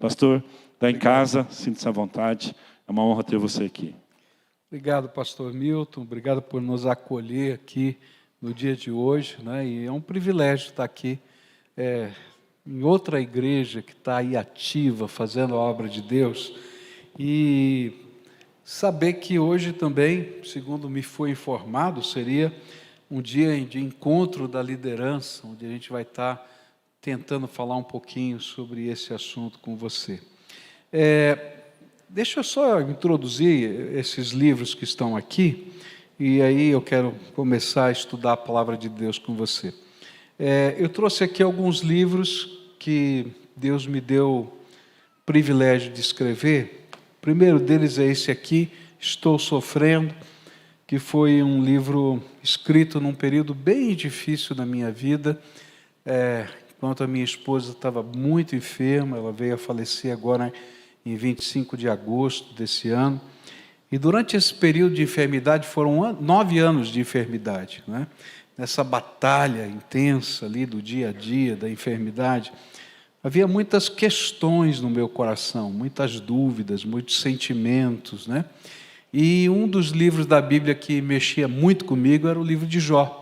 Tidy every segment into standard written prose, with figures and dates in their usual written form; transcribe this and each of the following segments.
Pastor, está em casa, sinta-se à vontade. É uma honra ter você aqui. Obrigado, pastor Milton. Obrigado por nos acolher aqui no dia de hoje, né? E é um privilégio estar aqui em outra igreja que está aí ativa, fazendo a obra de Deus. E saber que hoje também, segundo me foi informado, seria um dia de encontro da liderança, onde a gente vai estar tentando falar um pouquinho sobre esse assunto com você. Deixa eu só introduzir esses livros que estão aqui, e aí eu quero começar a estudar a palavra de Deus com você. Eu trouxe aqui alguns livros que Deus me deu o privilégio de escrever. O primeiro deles é esse aqui, Estou Sofrendo, que foi um livro escrito num período bem difícil da minha vida, enquanto a minha esposa estava muito enferma. Ela veio a falecer agora em 25 de agosto desse ano, e durante esse período de enfermidade, foram 9 anos de enfermidade, né? Nessa batalha intensa ali do dia a dia, da enfermidade, havia muitas questões no meu coração, muitas dúvidas, muitos sentimentos, né? E um dos livros da Bíblia que mexia muito comigo era o livro de Jó.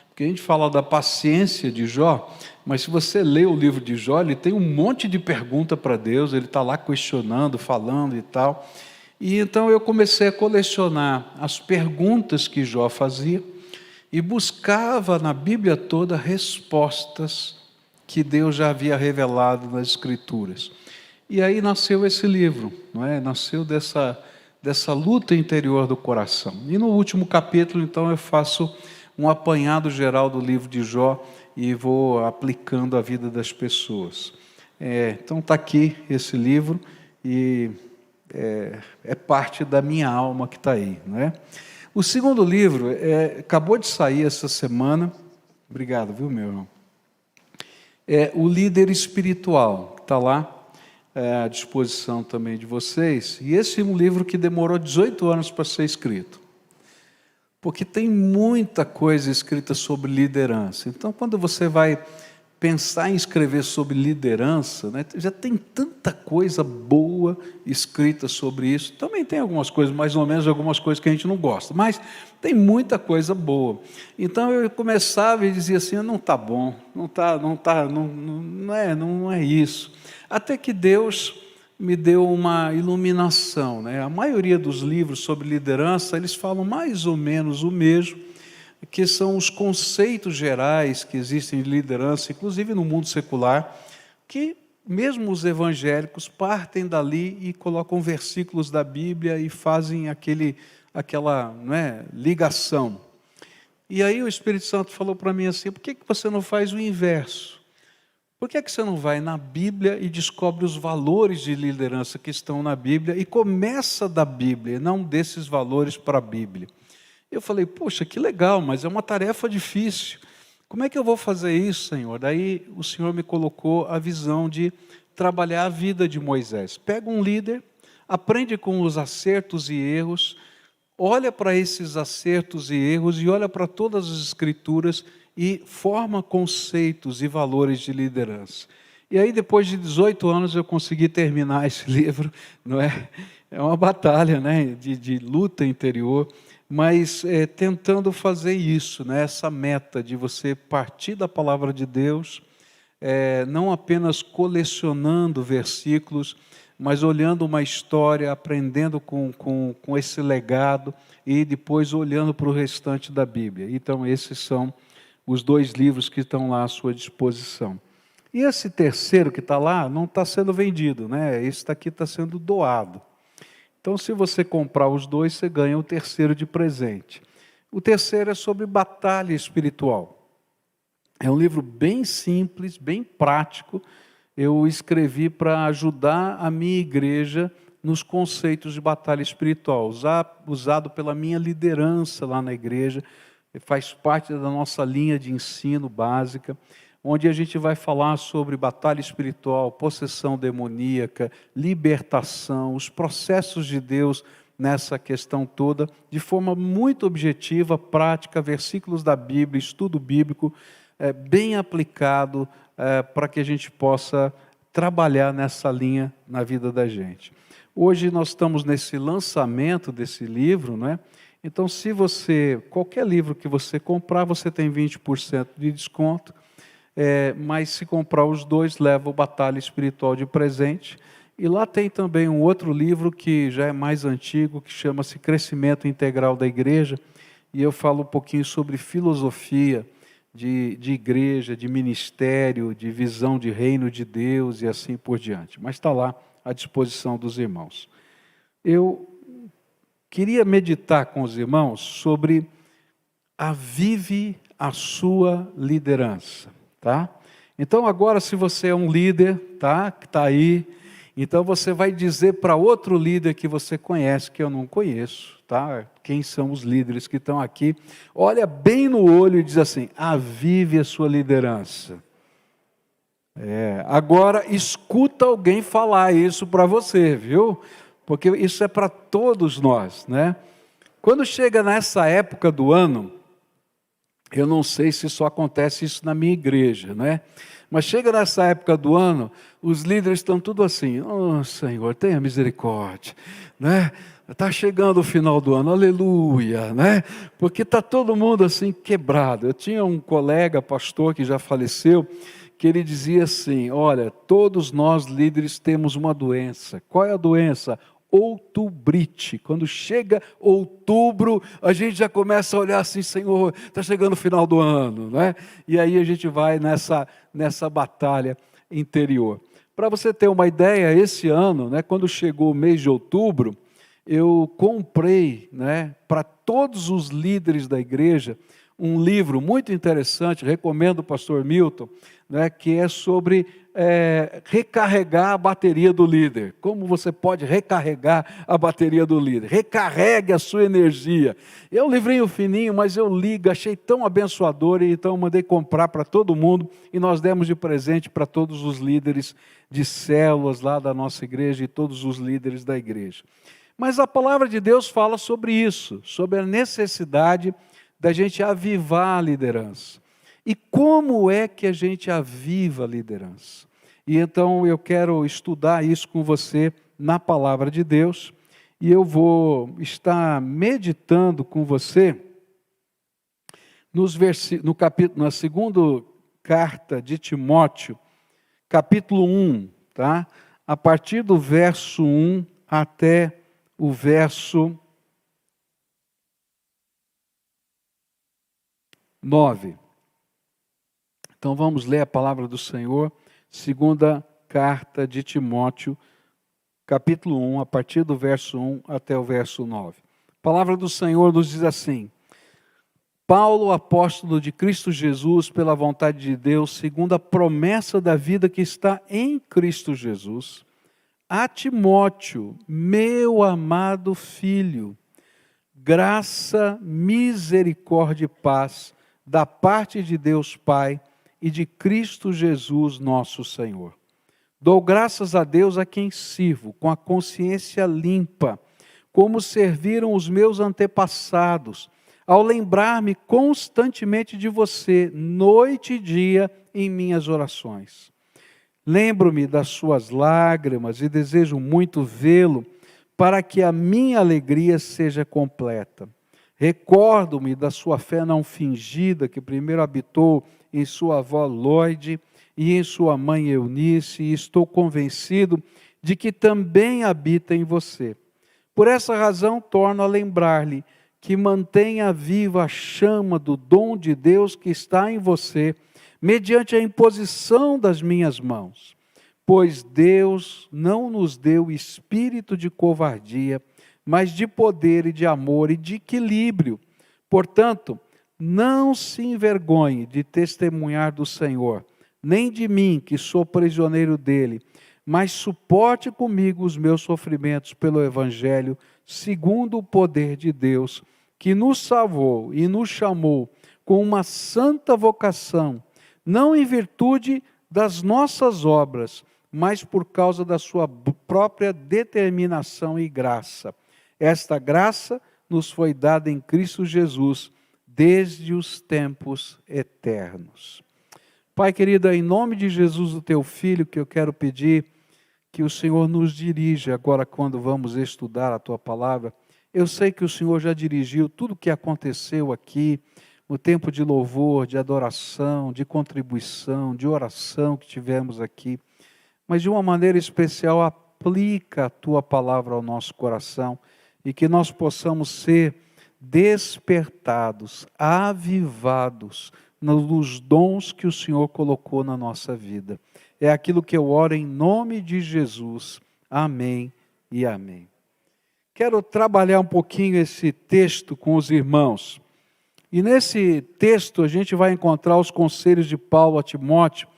Porque a gente fala da paciência de Jó, mas se você lê o livro de Jó, ele tem um monte de pergunta para Deus, ele está lá questionando, falando e tal. E então eu comecei a colecionar as perguntas que Jó fazia e buscava na Bíblia toda respostas que Deus já havia revelado nas Escrituras. E aí nasceu esse livro, não é? Nasceu dessa luta interior do coração. E no último capítulo, então, eu faço um apanhado geral do livro de Jó e vou aplicando a vida das pessoas. Então está aqui esse livro e é parte da minha alma que está aí, não é? O segundo livro acabou de sair essa semana. Obrigado, viu, meu irmão? O Líder Espiritual, que está lá à disposição também de vocês. E esse é um livro que demorou 18 anos para ser escrito, porque tem muita coisa escrita sobre liderança. Então, quando você vai pensar em escrever sobre liderança, né, já tem tanta coisa boa escrita sobre isso. Também tem algumas coisas, mais ou menos, algumas coisas que a gente não gosta, mas tem muita coisa boa. Então, eu começava e dizia assim, não está bom, não é isso. Até que Deus me deu uma iluminação, né? A maioria dos livros sobre liderança, eles falam mais ou menos o mesmo, que são os conceitos gerais que existem de liderança, inclusive no mundo secular, que mesmo os evangélicos partem dali e colocam versículos da Bíblia e fazem aquela ligação. E aí o Espírito Santo falou para mim assim, por que você não faz o inverso? Por que você não vai na Bíblia e descobre os valores de liderança que estão na Bíblia e começa da Bíblia, não desses valores para a Bíblia? Eu falei, poxa, que legal, mas é uma tarefa difícil. Como é que eu vou fazer isso, Senhor? Daí o Senhor me colocou a visão de trabalhar a vida de Moisés. Pega um líder, aprende com os acertos e erros, olha para esses acertos e erros e olha para todas as Escrituras e forma conceitos e valores de liderança. E aí, depois de 18 anos, eu consegui terminar esse livro, não é? É uma batalha, né, de luta interior, mas tentando fazer isso, né, essa meta de você partir da palavra de Deus, não apenas colecionando versículos, mas olhando uma história, aprendendo com esse legado e depois olhando para o restante da Bíblia. Então, esses são os 2 livros que estão lá à sua disposição. E esse terceiro que está lá não está sendo vendido, né? Esse daqui está sendo doado. Então, se você comprar os 2, você ganha o terceiro de presente. O terceiro é sobre batalha espiritual. É um livro bem simples, bem prático. Eu escrevi para ajudar a minha igreja nos conceitos de batalha espiritual, usado pela minha liderança lá na igreja. Faz parte da nossa linha de ensino básica, onde a gente vai falar sobre batalha espiritual, possessão demoníaca, libertação, os processos de Deus nessa questão toda, de forma muito objetiva, prática, versículos da Bíblia, estudo bíblico, bem aplicado, para que a gente possa trabalhar nessa linha na vida da gente. Hoje nós estamos nesse lançamento desse livro, né? Então, se qualquer livro que você comprar, você tem 20% de desconto, mas se comprar os dois, leva o Batalha Espiritual de presente. E lá tem também um outro livro que já é mais antigo, que chama-se Crescimento Integral da Igreja, e eu falo um pouquinho sobre filosofia de igreja, de ministério, de visão de reino de Deus e assim por diante. Mas está lá à disposição dos irmãos. Eu queria meditar com os irmãos sobre avive a sua liderança, tá? Então agora, se você é um líder, tá, que está aí, então você vai dizer para outro líder que você conhece, que eu não conheço, tá? Quem são os líderes que estão aqui? Olha bem no olho e diz assim: avive a sua liderança. Agora escuta alguém falar isso para você, viu? Porque isso é para todos nós, né? Quando chega nessa época do ano, eu não sei se só acontece isso na minha igreja, né? Mas chega nessa época do ano, os líderes estão tudo assim: oh, Senhor, tenha misericórdia, né? Está chegando o final do ano, aleluia, né? Porque está todo mundo assim quebrado. Eu tinha um colega, pastor, que já faleceu, que ele dizia assim: olha, todos nós líderes temos uma doença. Qual é a doença? Outubrite. Quando chega outubro, a gente já começa a olhar assim: Senhor, está chegando o final do ano, né? E aí a gente vai nessa batalha interior. Para você ter uma ideia, esse ano, né, quando chegou o mês de outubro, eu comprei, né, para todos os líderes da igreja, um livro muito interessante, recomendo o pastor Milton, né, que é sobre recarregar a bateria do líder. Como você pode recarregar a bateria do líder? Recarregue a sua energia. É um livrinho fininho, mas eu li, achei tão abençoador, e então mandei comprar para todo mundo, e nós demos de presente para todos os líderes de células lá da nossa igreja e todos os líderes da igreja. Mas a palavra de Deus fala sobre isso, sobre a necessidade da gente avivar a liderança. E como é que a gente aviva a liderança? E então eu quero estudar isso com você na palavra de Deus, e eu vou estar meditando com você na segunda carta de Timóteo, capítulo 1, tá? A partir do verso 1 até o verso 9. Então vamos ler a palavra do Senhor, segunda carta de Timóteo, capítulo 1, a partir do verso 1 até o verso 9. A palavra do Senhor nos diz assim: Paulo, apóstolo de Cristo Jesus, pela vontade de Deus, segundo a promessa da vida que está em Cristo Jesus, a Timóteo, meu amado filho, graça, misericórdia e paz da parte de Deus Pai e de Cristo Jesus nosso Senhor. Dou graças a Deus a quem sirvo, com a consciência limpa, como serviram os meus antepassados, ao lembrar-me constantemente de você, noite e dia, em minhas orações. Lembro-me das suas lágrimas e desejo muito vê-lo, para que a minha alegria seja completa. Recordo-me da sua fé não fingida, que primeiro habitou em sua avó Lóide e em sua mãe Eunice, e estou convencido de que também habita em você. Por essa razão, torno a lembrar-lhe que mantenha viva a chama do dom de Deus que está em você, mediante a imposição das minhas mãos. Pois Deus não nos deu espírito de covardia, mas de poder e de amor e de equilíbrio. Portanto, não se envergonhe de testemunhar do Senhor, nem de mim, que sou prisioneiro dele, mas suporte comigo os meus sofrimentos pelo Evangelho, segundo o poder de Deus, que nos salvou e nos chamou com uma santa vocação, não em virtude das nossas obras, mas por causa da sua própria determinação e graça. Esta graça nos foi dada em Cristo Jesus, desde os tempos eternos. Pai querido, é em nome de Jesus, o teu Filho, que eu quero pedir que o Senhor nos dirija agora quando vamos estudar a tua palavra. Eu sei que o Senhor já dirigiu tudo o que aconteceu aqui, no tempo de louvor, de adoração, de contribuição, de oração que tivemos aqui, mas de uma maneira especial aplica a tua palavra ao nosso coração e que nós possamos ser despertados, avivados nos dons que o Senhor colocou na nossa vida. É aquilo que eu oro em nome de Jesus. Amém e amém. Quero trabalhar um pouquinho esse texto com os irmãos. E nesse texto a gente vai encontrar os conselhos de Paulo a Timóteo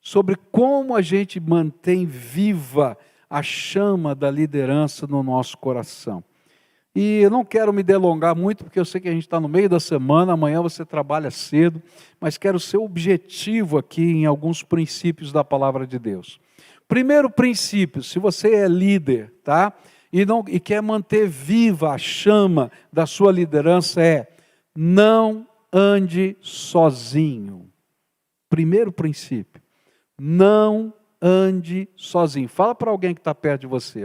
sobre como a gente mantém viva a chama da liderança no nosso coração. E eu não quero me delongar muito, porque eu sei que a gente está no meio da semana, amanhã você trabalha cedo, mas quero ser objetivo aqui em alguns princípios da palavra de Deus. Primeiro princípio, se você é líder, tá? E quer manter viva a chama da sua liderança não ande sozinho. Primeiro princípio, não ande sozinho. Fala para alguém que está perto de você,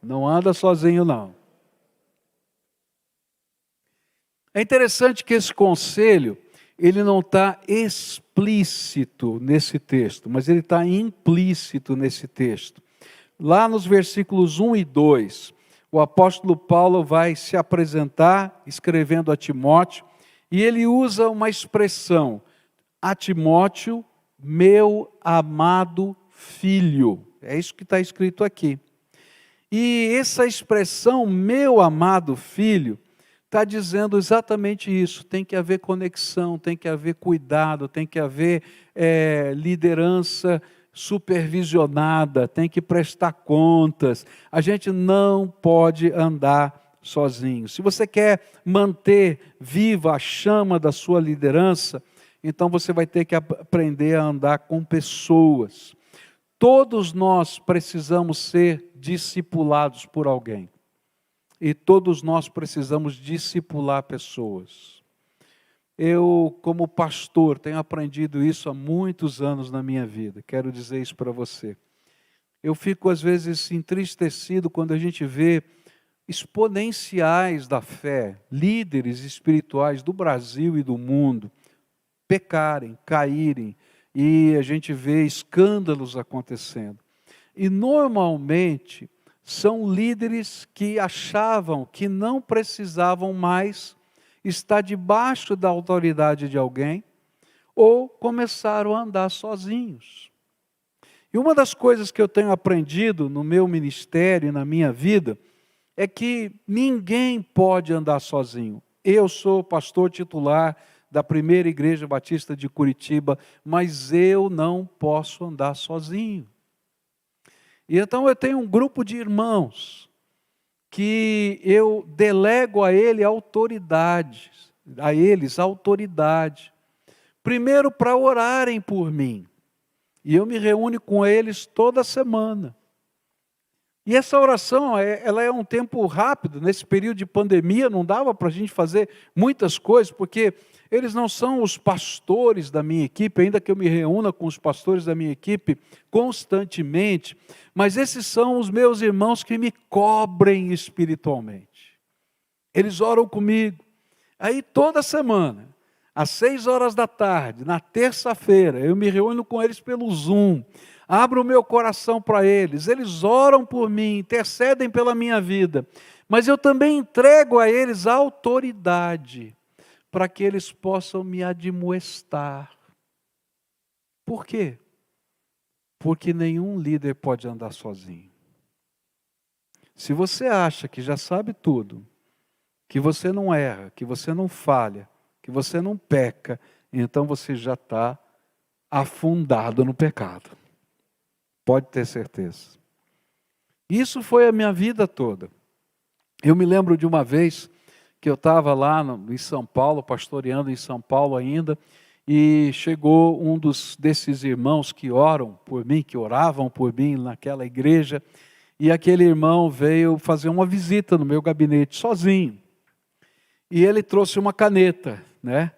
não anda sozinho não. É interessante que esse conselho, ele não está explícito nesse texto, mas ele está implícito nesse texto. Lá nos versículos 1 e 2, o apóstolo Paulo vai se apresentar, escrevendo a Timóteo, e ele usa uma expressão, a Timóteo, meu amado filho. É isso que está escrito aqui. E essa expressão, meu amado filho, está dizendo exatamente isso. Tem que haver conexão, tem que haver cuidado, tem que haver liderança supervisionada, tem que prestar contas. A gente não pode andar sozinho. Se você quer manter viva a chama da sua liderança, então você vai ter que aprender a andar com pessoas. Todos nós precisamos ser discipulados por alguém. E todos nós precisamos discipular pessoas. Eu, como pastor, tenho aprendido isso há muitos anos na minha vida. Quero dizer isso para você. Eu fico, às vezes, entristecido quando a gente vê exponenciais da fé, líderes espirituais do Brasil e do mundo, pecarem, caírem, e a gente vê escândalos acontecendo. E, normalmente, são líderes que achavam que não precisavam mais estar debaixo da autoridade de alguém, ou começaram a andar sozinhos. E uma das coisas que eu tenho aprendido no meu ministério, na minha vida, é que ninguém pode andar sozinho. Eu sou pastor titular da Primeira Igreja Batista de Curitiba, mas eu não posso andar sozinho. E então eu tenho um grupo de irmãos que eu delego a eles autoridade. Primeiro para orarem por mim. E eu me reúno com eles toda semana. E essa oração, ela é um tempo rápido. Nesse período de pandemia não dava para a gente fazer muitas coisas, porque eles não são os pastores da minha equipe, ainda que eu me reúna com os pastores da minha equipe constantemente, mas esses são os meus irmãos que me cobrem espiritualmente. Eles oram comigo. Aí toda semana, às 6h, na terça-feira, eu me reúno com eles pelo Zoom, abro o meu coração para eles oram por mim, intercedem pela minha vida, mas eu também entrego a eles a autoridade, para que eles possam me admoestar. Por quê? Porque nenhum líder pode andar sozinho. Se você acha que já sabe tudo, que você não erra, que você não falha, que você não peca, então você já está afundado no pecado. Pode ter certeza. Isso foi a minha vida toda. Eu me lembro de uma vez que eu estava lá em São Paulo, pastoreando em São Paulo ainda, e chegou um desses irmãos que oram por mim, que oravam por mim naquela igreja, e aquele irmão veio fazer uma visita no meu gabinete sozinho. E ele trouxe uma caneta, né?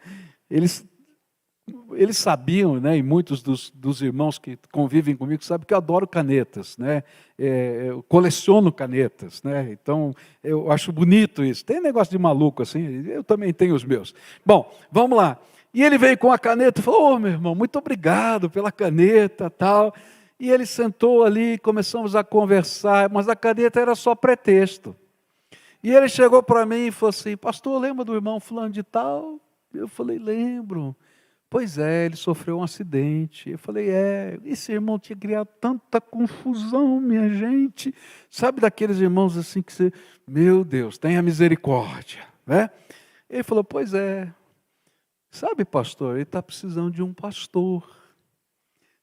eles sabiam, né, e muitos dos irmãos que convivem comigo sabem que eu adoro canetas, né? Eu coleciono canetas, né? Então eu acho bonito isso. Tem negócio de maluco assim, eu também tenho os meus. Bom, vamos lá. E ele veio com a caneta e falou: meu irmão, muito obrigado pela caneta, tal. E ele sentou ali, começamos a conversar, mas a caneta era só pretexto. E ele chegou para mim e falou assim: pastor, lembra do irmão fulano de tal? Eu falei: lembro. Pois é, ele sofreu um acidente. Eu falei: esse irmão tinha criado tanta confusão, minha gente. Sabe daqueles irmãos assim que você, meu Deus, tenha misericórdia, né? Ele falou: pois é. Sabe, pastor, ele está precisando de um pastor.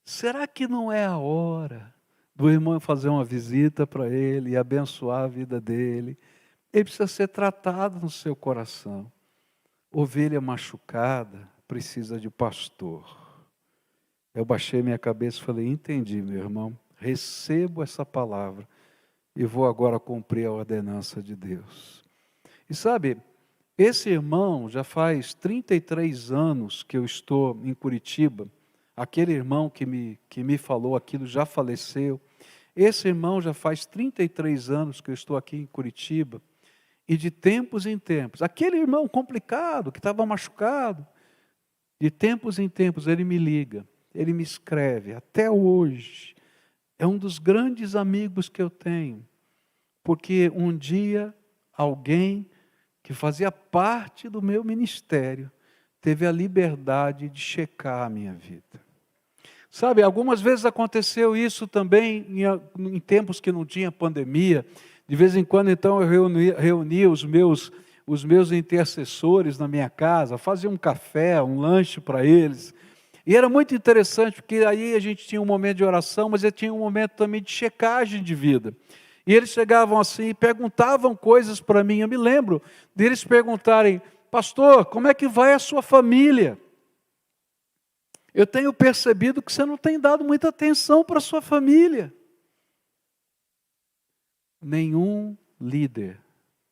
Será que não é a hora do irmão fazer uma visita para ele e abençoar a vida dele? Ele precisa ser tratado no seu coração. Ovelha machucada precisa de pastor. Eu baixei minha cabeça e falei: entendi, meu irmão, recebo essa palavra e vou agora cumprir a ordenança de Deus. E sabe, esse irmão já faz 33 anos que eu estou em Curitiba. Aquele irmão que me falou aquilo já faleceu. Esse irmão já faz 33 anos que eu estou aqui em Curitiba. E de tempos em tempos, aquele irmão complicado, que estava machucado, de tempos em tempos ele me liga, ele me escreve, até hoje. É um dos grandes amigos que eu tenho, porque um dia alguém que fazia parte do meu ministério teve a liberdade de checar a minha vida. Sabe, algumas vezes aconteceu isso também em tempos que não tinha pandemia. De vez em quando, então, eu reunia os meus intercessores na minha casa, fazia um café, um lanche para eles. E era muito interessante, porque aí a gente tinha um momento de oração, mas tinha um momento também de checagem de vida. E eles chegavam assim e perguntavam coisas para mim. Eu me lembro deles perguntarem: pastor, como é que vai a sua família? Eu tenho percebido que você não tem dado muita atenção para a sua família. Nenhum líder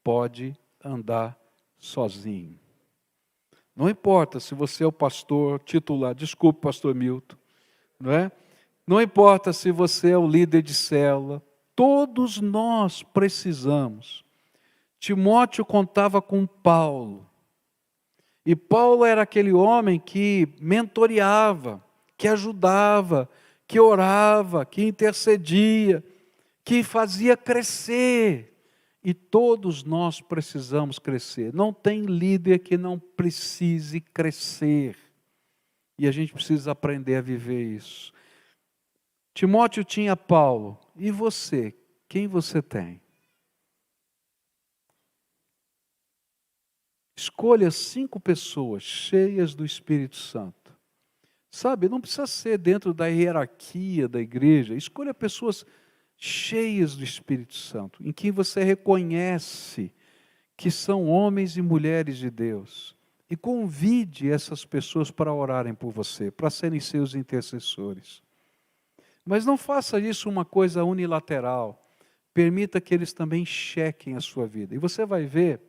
pode andar sozinho. Não importa se você é o pastor titular, desculpe, pastor Milton, não é? Não importa se você é o líder de célula, todos nós precisamos. Timóteo contava com Paulo. E Paulo era aquele homem que mentoreava, que ajudava, que orava, que intercedia, que fazia crescer. E todos nós precisamos crescer. Não tem líder que não precise crescer. E a gente precisa aprender a viver isso. Timóteo tinha Paulo. E você? Quem você tem? Escolha 5 pessoas cheias do Espírito Santo. Sabe, não precisa ser dentro da hierarquia da igreja. Escolha pessoas cheias do Espírito Santo, em quem você reconhece que são homens e mulheres de Deus. E convide essas pessoas para orarem por você, para serem seus intercessores. Mas não faça isso uma coisa unilateral. Permita que eles também chequem a sua vida. E você vai ver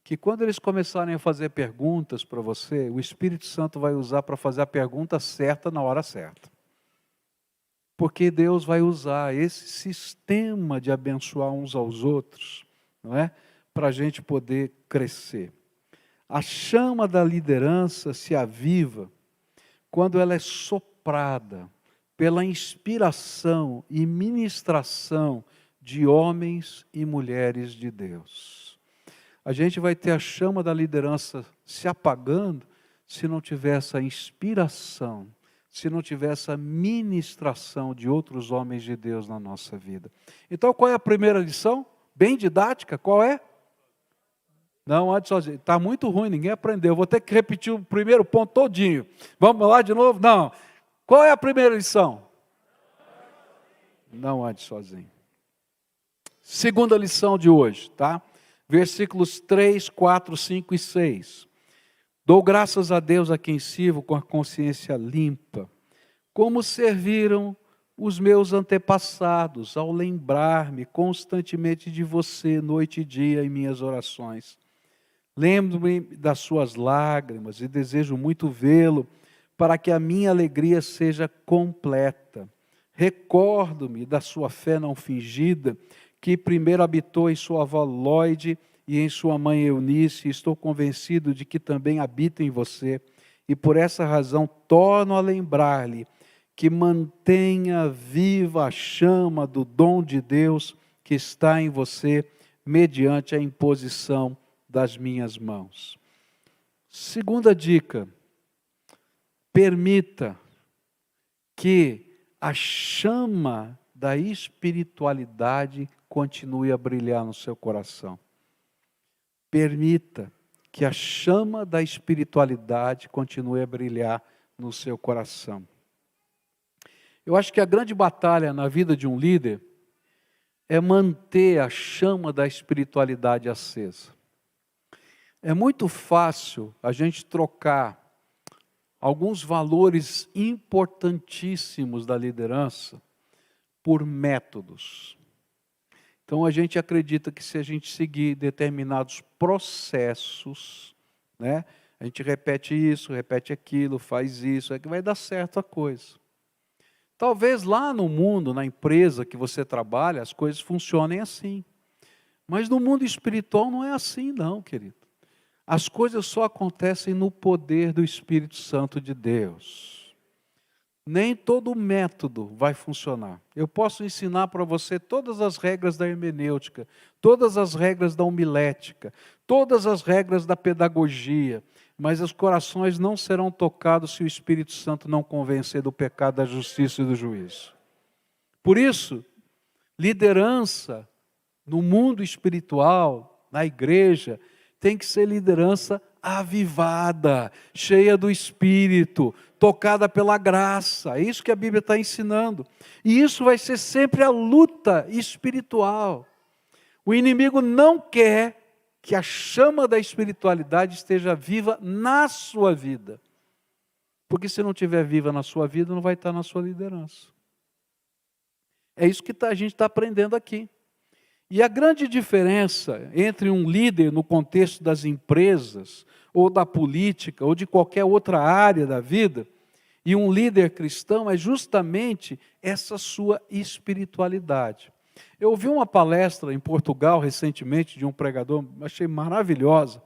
que quando eles começarem a fazer perguntas para você, o Espírito Santo vai usar para fazer a pergunta certa na hora certa. Porque Deus vai usar esse sistema de abençoar uns aos outros, não é? Para a gente poder crescer. A chama da liderança se aviva quando ela é soprada pela inspiração e ministração de homens e mulheres de Deus. A gente vai ter a chama da liderança se apagando se não tiver essa inspiração, se não tiver essa ministração de outros homens de Deus na nossa vida. Então, qual é a primeira lição? Bem didática, qual é? Não ande sozinho. Está muito ruim, ninguém aprendeu. Eu vou ter que repetir o primeiro ponto todinho. Vamos lá de novo? Não. Qual é a primeira lição? Não ande sozinho. Segunda lição de hoje, tá? Versículos 3, 4, 5 e 6. Dou graças a Deus a quem sirvo com a consciência limpa, como serviram os meus antepassados, ao lembrar-me constantemente de você, noite e dia, em minhas orações. Lembro-me das suas lágrimas e desejo muito vê-lo, para que a minha alegria seja completa. Recordo-me da sua fé não fingida, que primeiro habitou em sua avó Lóide e em sua mãe Eunice, e estou convencido de que também habita em você, e por essa razão torno a lembrar-lhe que mantenha viva a chama do dom de Deus que está em você, mediante a imposição das minhas mãos. Segunda dica: permita que a chama da espiritualidade continue a brilhar no seu coração. Permita que a chama da espiritualidade continue a brilhar no seu coração. Eu acho que a grande batalha na vida de um líder é manter a chama da espiritualidade acesa. É muito fácil a gente trocar alguns valores importantíssimos da liderança por métodos. Então a gente acredita que se a gente seguir determinados processos, né, a gente repete isso, repete aquilo, faz isso, é que vai dar certo a coisa. Talvez lá no mundo, na empresa que você trabalha, as coisas funcionem assim. Mas no mundo espiritual não é assim não, querido. As coisas só acontecem no poder do Espírito Santo de Deus. Nem todo método vai funcionar. Eu posso ensinar para você todas as regras da hermenêutica, todas as regras da homilética, todas as regras da pedagogia, mas os corações não serão tocados se o Espírito Santo não convencer do pecado, da justiça e do juízo. Por isso, liderança no mundo espiritual, na igreja, tem que ser liderança avivada, cheia do Espírito, tocada pela graça. É isso que a Bíblia está ensinando. E isso vai ser sempre a luta espiritual. O inimigo não quer que a chama da espiritualidade esteja viva na sua vida. Porque se não estiver viva na sua vida, não vai estar na sua liderança. É isso que a gente está aprendendo aqui. E a grande diferença entre um líder no contexto das empresas, ou da política, ou de qualquer outra área da vida, e um líder cristão é justamente essa sua espiritualidade. Eu ouvi uma palestra em Portugal recentemente de um pregador, achei maravilhosa,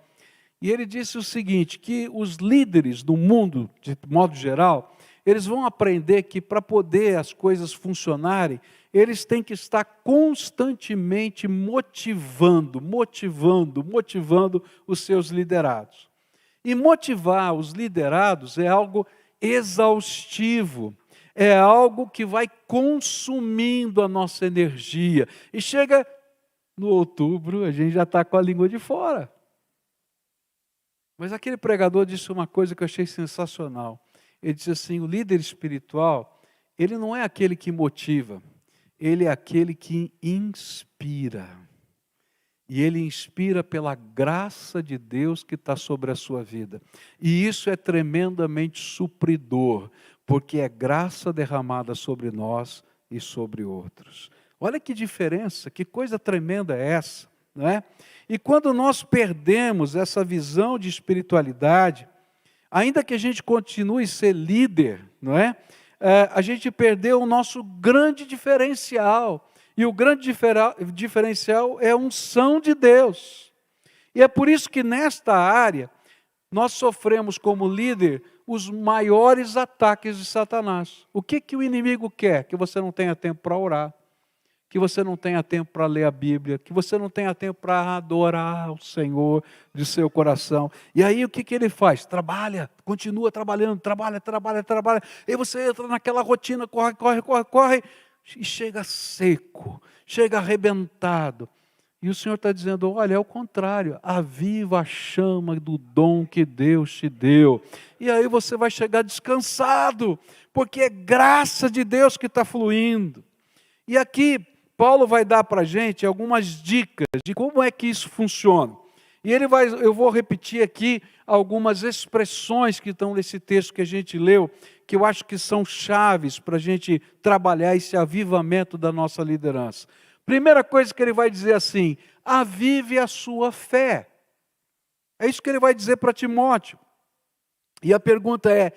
e ele disse o seguinte, que os líderes do mundo, de modo geral, eles vão aprender que para poder as coisas funcionarem, eles têm que estar constantemente motivando os seus liderados. E motivar os liderados é algo exaustivo, é algo que vai consumindo a nossa energia. E chega no outubro, a gente já está com a língua de fora. Mas aquele pregador disse uma coisa que eu achei sensacional. Ele disse assim, o líder espiritual, ele não é aquele que motiva, ele é aquele que inspira. E ele inspira pela graça de Deus que está sobre a sua vida. E isso é tremendamente supridor, porque é graça derramada sobre nós e sobre outros. Olha que diferença, que coisa tremenda é essa, não é? E quando nós perdemos essa visão de espiritualidade, ainda que a gente continue a ser líder, não é? A gente perdeu o nosso grande diferencial. E o grande diferencial é a unção de Deus. E é por isso que nesta área, nós sofremos como líder os maiores ataques de Satanás. O que o inimigo quer? Que você não tenha tempo para orar, que você não tenha tempo para ler a Bíblia, que você não tenha tempo para adorar o Senhor de seu coração. E aí o que ele faz? Trabalha, continua trabalhando, trabalha. E você entra naquela rotina, corre, e chega seco, chega arrebentado. E o Senhor está dizendo, olha, é o contrário, aviva a chama do dom que Deus te deu. E aí você vai chegar descansado, porque é graça de Deus que está fluindo. E aqui, Paulo vai dar para a gente algumas dicas de como é que isso funciona. E eu vou repetir aqui algumas expressões que estão nesse texto que a gente leu, que eu acho que são chaves para a gente trabalhar esse avivamento da nossa liderança. Primeira coisa que ele vai dizer assim, avive a sua fé. É isso que ele vai dizer para Timóteo. E a pergunta é,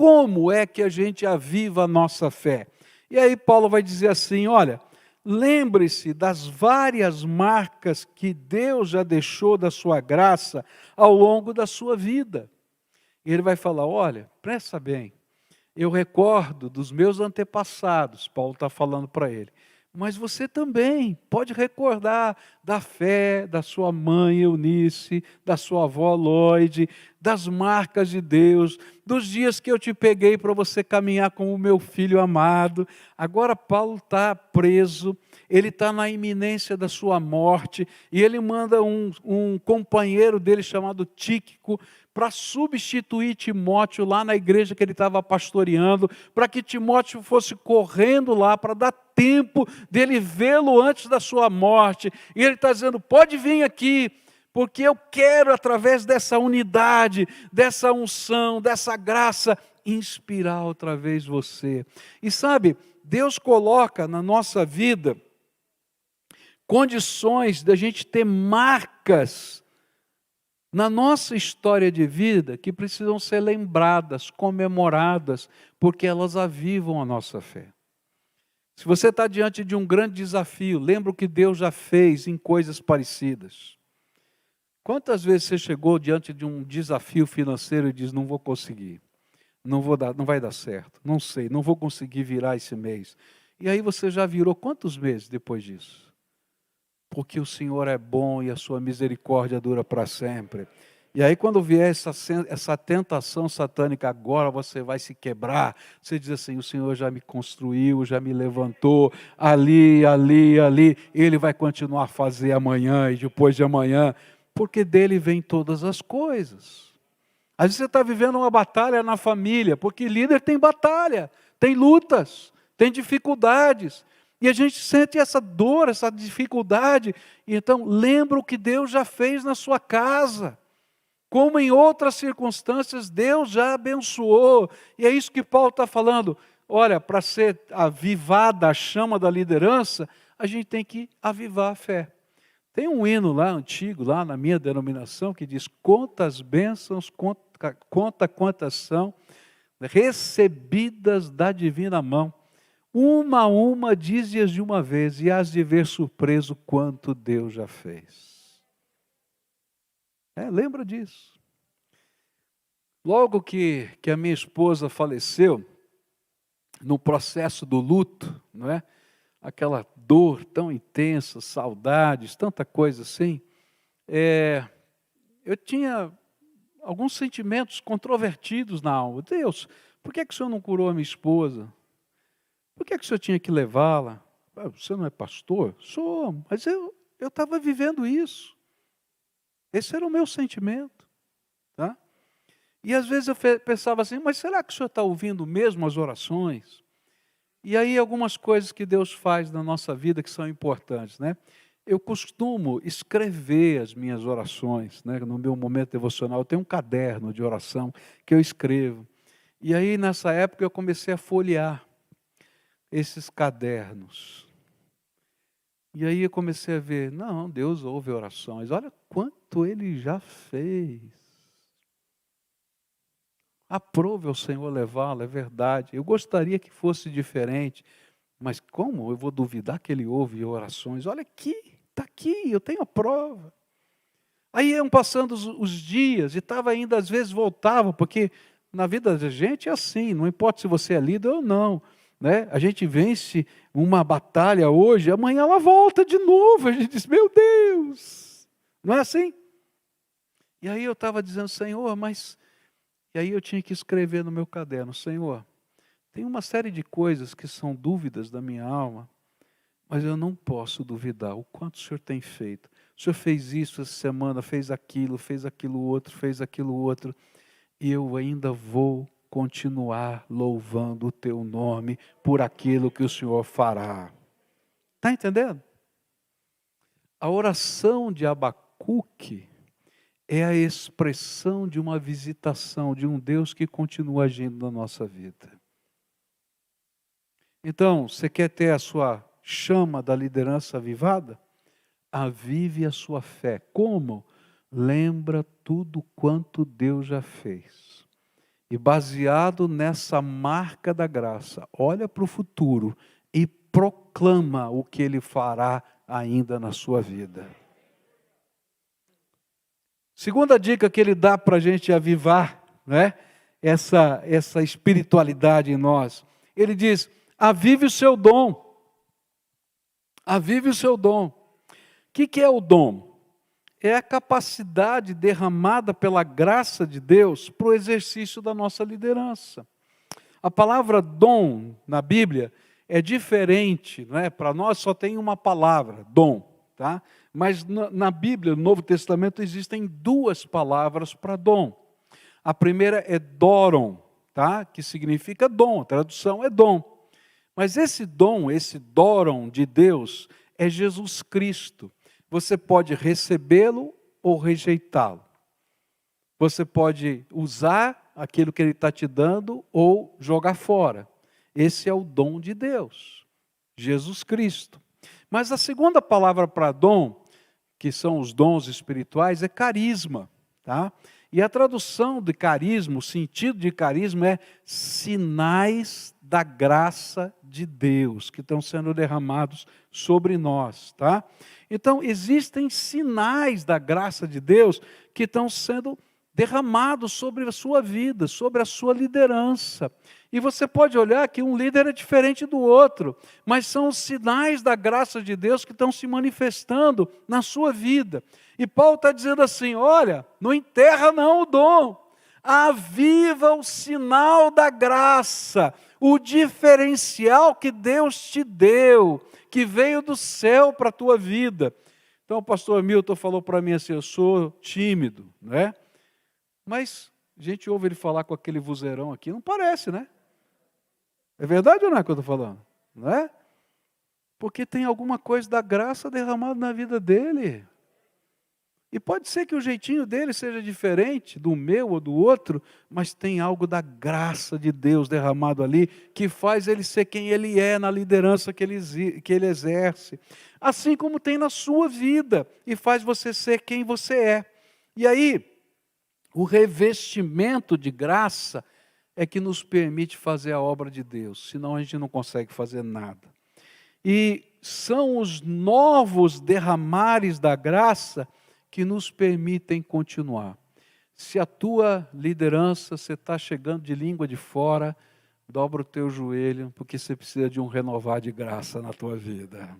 como é que a gente aviva a nossa fé? E aí Paulo vai dizer assim, olha, lembre-se das várias marcas que Deus já deixou da sua graça ao longo da sua vida. E ele vai falar, olha, presta bem, eu recordo dos meus antepassados, Paulo está falando para ele, mas você também pode recordar da fé da sua mãe Eunice, da sua avó Lloyd, das marcas de Deus, dos dias que eu te peguei para você caminhar com o meu filho amado. Agora Paulo está preso, ele está na iminência da sua morte, e ele manda um companheiro dele chamado Tíquico, para substituir Timóteo lá na igreja que ele estava pastoreando, para que Timóteo fosse correndo lá, para dar tempo dele vê-lo antes da sua morte. E ele está dizendo, pode vir aqui, porque eu quero, através dessa unidade, dessa unção, dessa graça, inspirar outra vez você. E sabe, Deus coloca na nossa vida condições da gente ter marcas na nossa história de vida que precisam ser lembradas, comemoradas, porque elas avivam a nossa fé. Se você está diante de um grande desafio, lembra o que Deus já fez em coisas parecidas. Quantas vezes você chegou diante de um desafio financeiro e diz, não vou conseguir, não vai dar certo, não sei, não vou conseguir virar esse mês. E aí você já virou quantos meses depois disso? Porque o Senhor é bom e a sua misericórdia dura para sempre. E aí quando vier essa tentação satânica, agora você vai se quebrar. Você diz assim, o Senhor já me construiu, já me levantou, ali, Ele vai continuar a fazer amanhã e depois de amanhã, porque dele vem todas as coisas. Às vezes você está vivendo uma batalha na família, porque líder tem batalha, tem lutas, tem dificuldades. E a gente sente essa dor, essa dificuldade. E então, lembra o que Deus já fez na sua casa. Como em outras circunstâncias, Deus já abençoou. E é isso que Paulo está falando. Olha, para ser avivada a chama da liderança, a gente tem que avivar a fé. Tem um hino lá, antigo, lá na minha denominação, que diz, quantas bênçãos, conta quantas são, recebidas da divina mão. Uma a uma, dize-as de uma vez, e hás de ver surpreso quanto Deus já fez. Lembra disso. Logo que a minha esposa faleceu, no processo do luto, não é? Aquela dor tão intensa, saudades, tanta coisa assim, eu tinha alguns sentimentos controvertidos na alma. Deus, por que o Senhor não curou a minha esposa? Por que o senhor tinha que levá-la? Você não é pastor? Sou, mas eu estava vivendo isso. Esse era o meu sentimento. Tá? E às vezes eu pensava assim, mas será que o senhor está ouvindo mesmo as orações? E aí algumas coisas que Deus faz na nossa vida que são importantes, né? Eu costumo escrever as minhas orações, né? No meu momento devocional, eu tenho um caderno de oração que eu escrevo. E aí nessa época eu comecei a folhear esses cadernos. E aí eu comecei a ver, não, Deus ouve orações, olha quanto Ele já fez. Aprove ao Senhor levá-lo, é verdade. Eu gostaria que fosse diferente, mas como eu vou duvidar que Ele ouve orações? Olha aqui, está aqui, eu tenho a prova. Aí iam passando os dias, e estava ainda, às vezes voltava, porque na vida da gente é assim, não importa se você é líder ou não. Né? A gente vence uma batalha hoje, amanhã ela volta de novo, a gente diz, meu Deus, não é assim? E aí eu estava dizendo, Senhor, mas... E aí eu tinha que escrever no meu caderno, Senhor, tem uma série de coisas que são dúvidas da minha alma, mas eu não posso duvidar o quanto o Senhor tem feito. O Senhor fez isso essa semana, fez aquilo outro, e eu ainda vou continuar louvando o teu nome por aquilo que o Senhor fará. Está entendendo? A oração de Abacuque é a expressão de uma visitação de um Deus que continua agindo na nossa vida. Então, você quer ter a sua chama da liderança avivada? Avive a sua fé. Como? Lembra tudo quanto Deus já fez. E baseado nessa marca da graça, olha para o futuro e proclama o que Ele fará ainda na sua vida. Segunda dica que Ele dá para a gente avivar, né? Essa espiritualidade em nós. Ele diz: avive o seu dom. Avive o seu dom. O que é o dom? É a capacidade derramada pela graça de Deus para o exercício da nossa liderança. A palavra dom na Bíblia é diferente, não é? Para nós só tem uma palavra, dom, tá? Mas na Bíblia, no Novo Testamento, existem duas palavras para dom. A primeira é doron, tá? Que significa dom, a tradução é dom. Mas esse dom, esse doron de Deus, é Jesus Cristo. Você pode recebê-lo ou rejeitá-lo. Você pode usar aquilo que Ele está te dando ou jogar fora. Esse é o dom de Deus, Jesus Cristo. Mas a segunda palavra para dom, que são os dons espirituais, é carisma, tá? E a tradução de carisma, o sentido de carisma é sinais da graça de Deus que estão sendo derramados sobre nós, tá? Então, existem sinais da graça de Deus que estão sendo derramados sobre a sua vida, sobre a sua liderança. E você pode olhar que um líder é diferente do outro, mas são os sinais da graça de Deus que estão se manifestando na sua vida. E Paulo está dizendo assim: olha, não enterra não o dom, aviva o sinal da graça, o diferencial que Deus te deu, que veio do céu para a tua vida. Então o pastor Milton falou para mim assim: eu sou tímido, não é? Mas a gente ouve ele falar com aquele vozeirão aqui, não parece, né? É verdade ou não é que eu estou falando? Não é? Porque tem alguma coisa da graça derramada na vida dele. E pode ser que o jeitinho dele seja diferente do meu ou do outro, mas tem algo da graça de Deus derramado ali, que faz ele ser quem ele é na liderança que ele exerce. Assim como tem na sua vida, e faz você ser quem você é. E aí, o revestimento de graça é que nos permite fazer a obra de Deus, senão a gente não consegue fazer nada. E são os novos derramares da graça que nos permitem continuar. Se a tua liderança, você está chegando de língua de fora, dobra o teu joelho, porque você precisa de um renovar de graça na tua vida.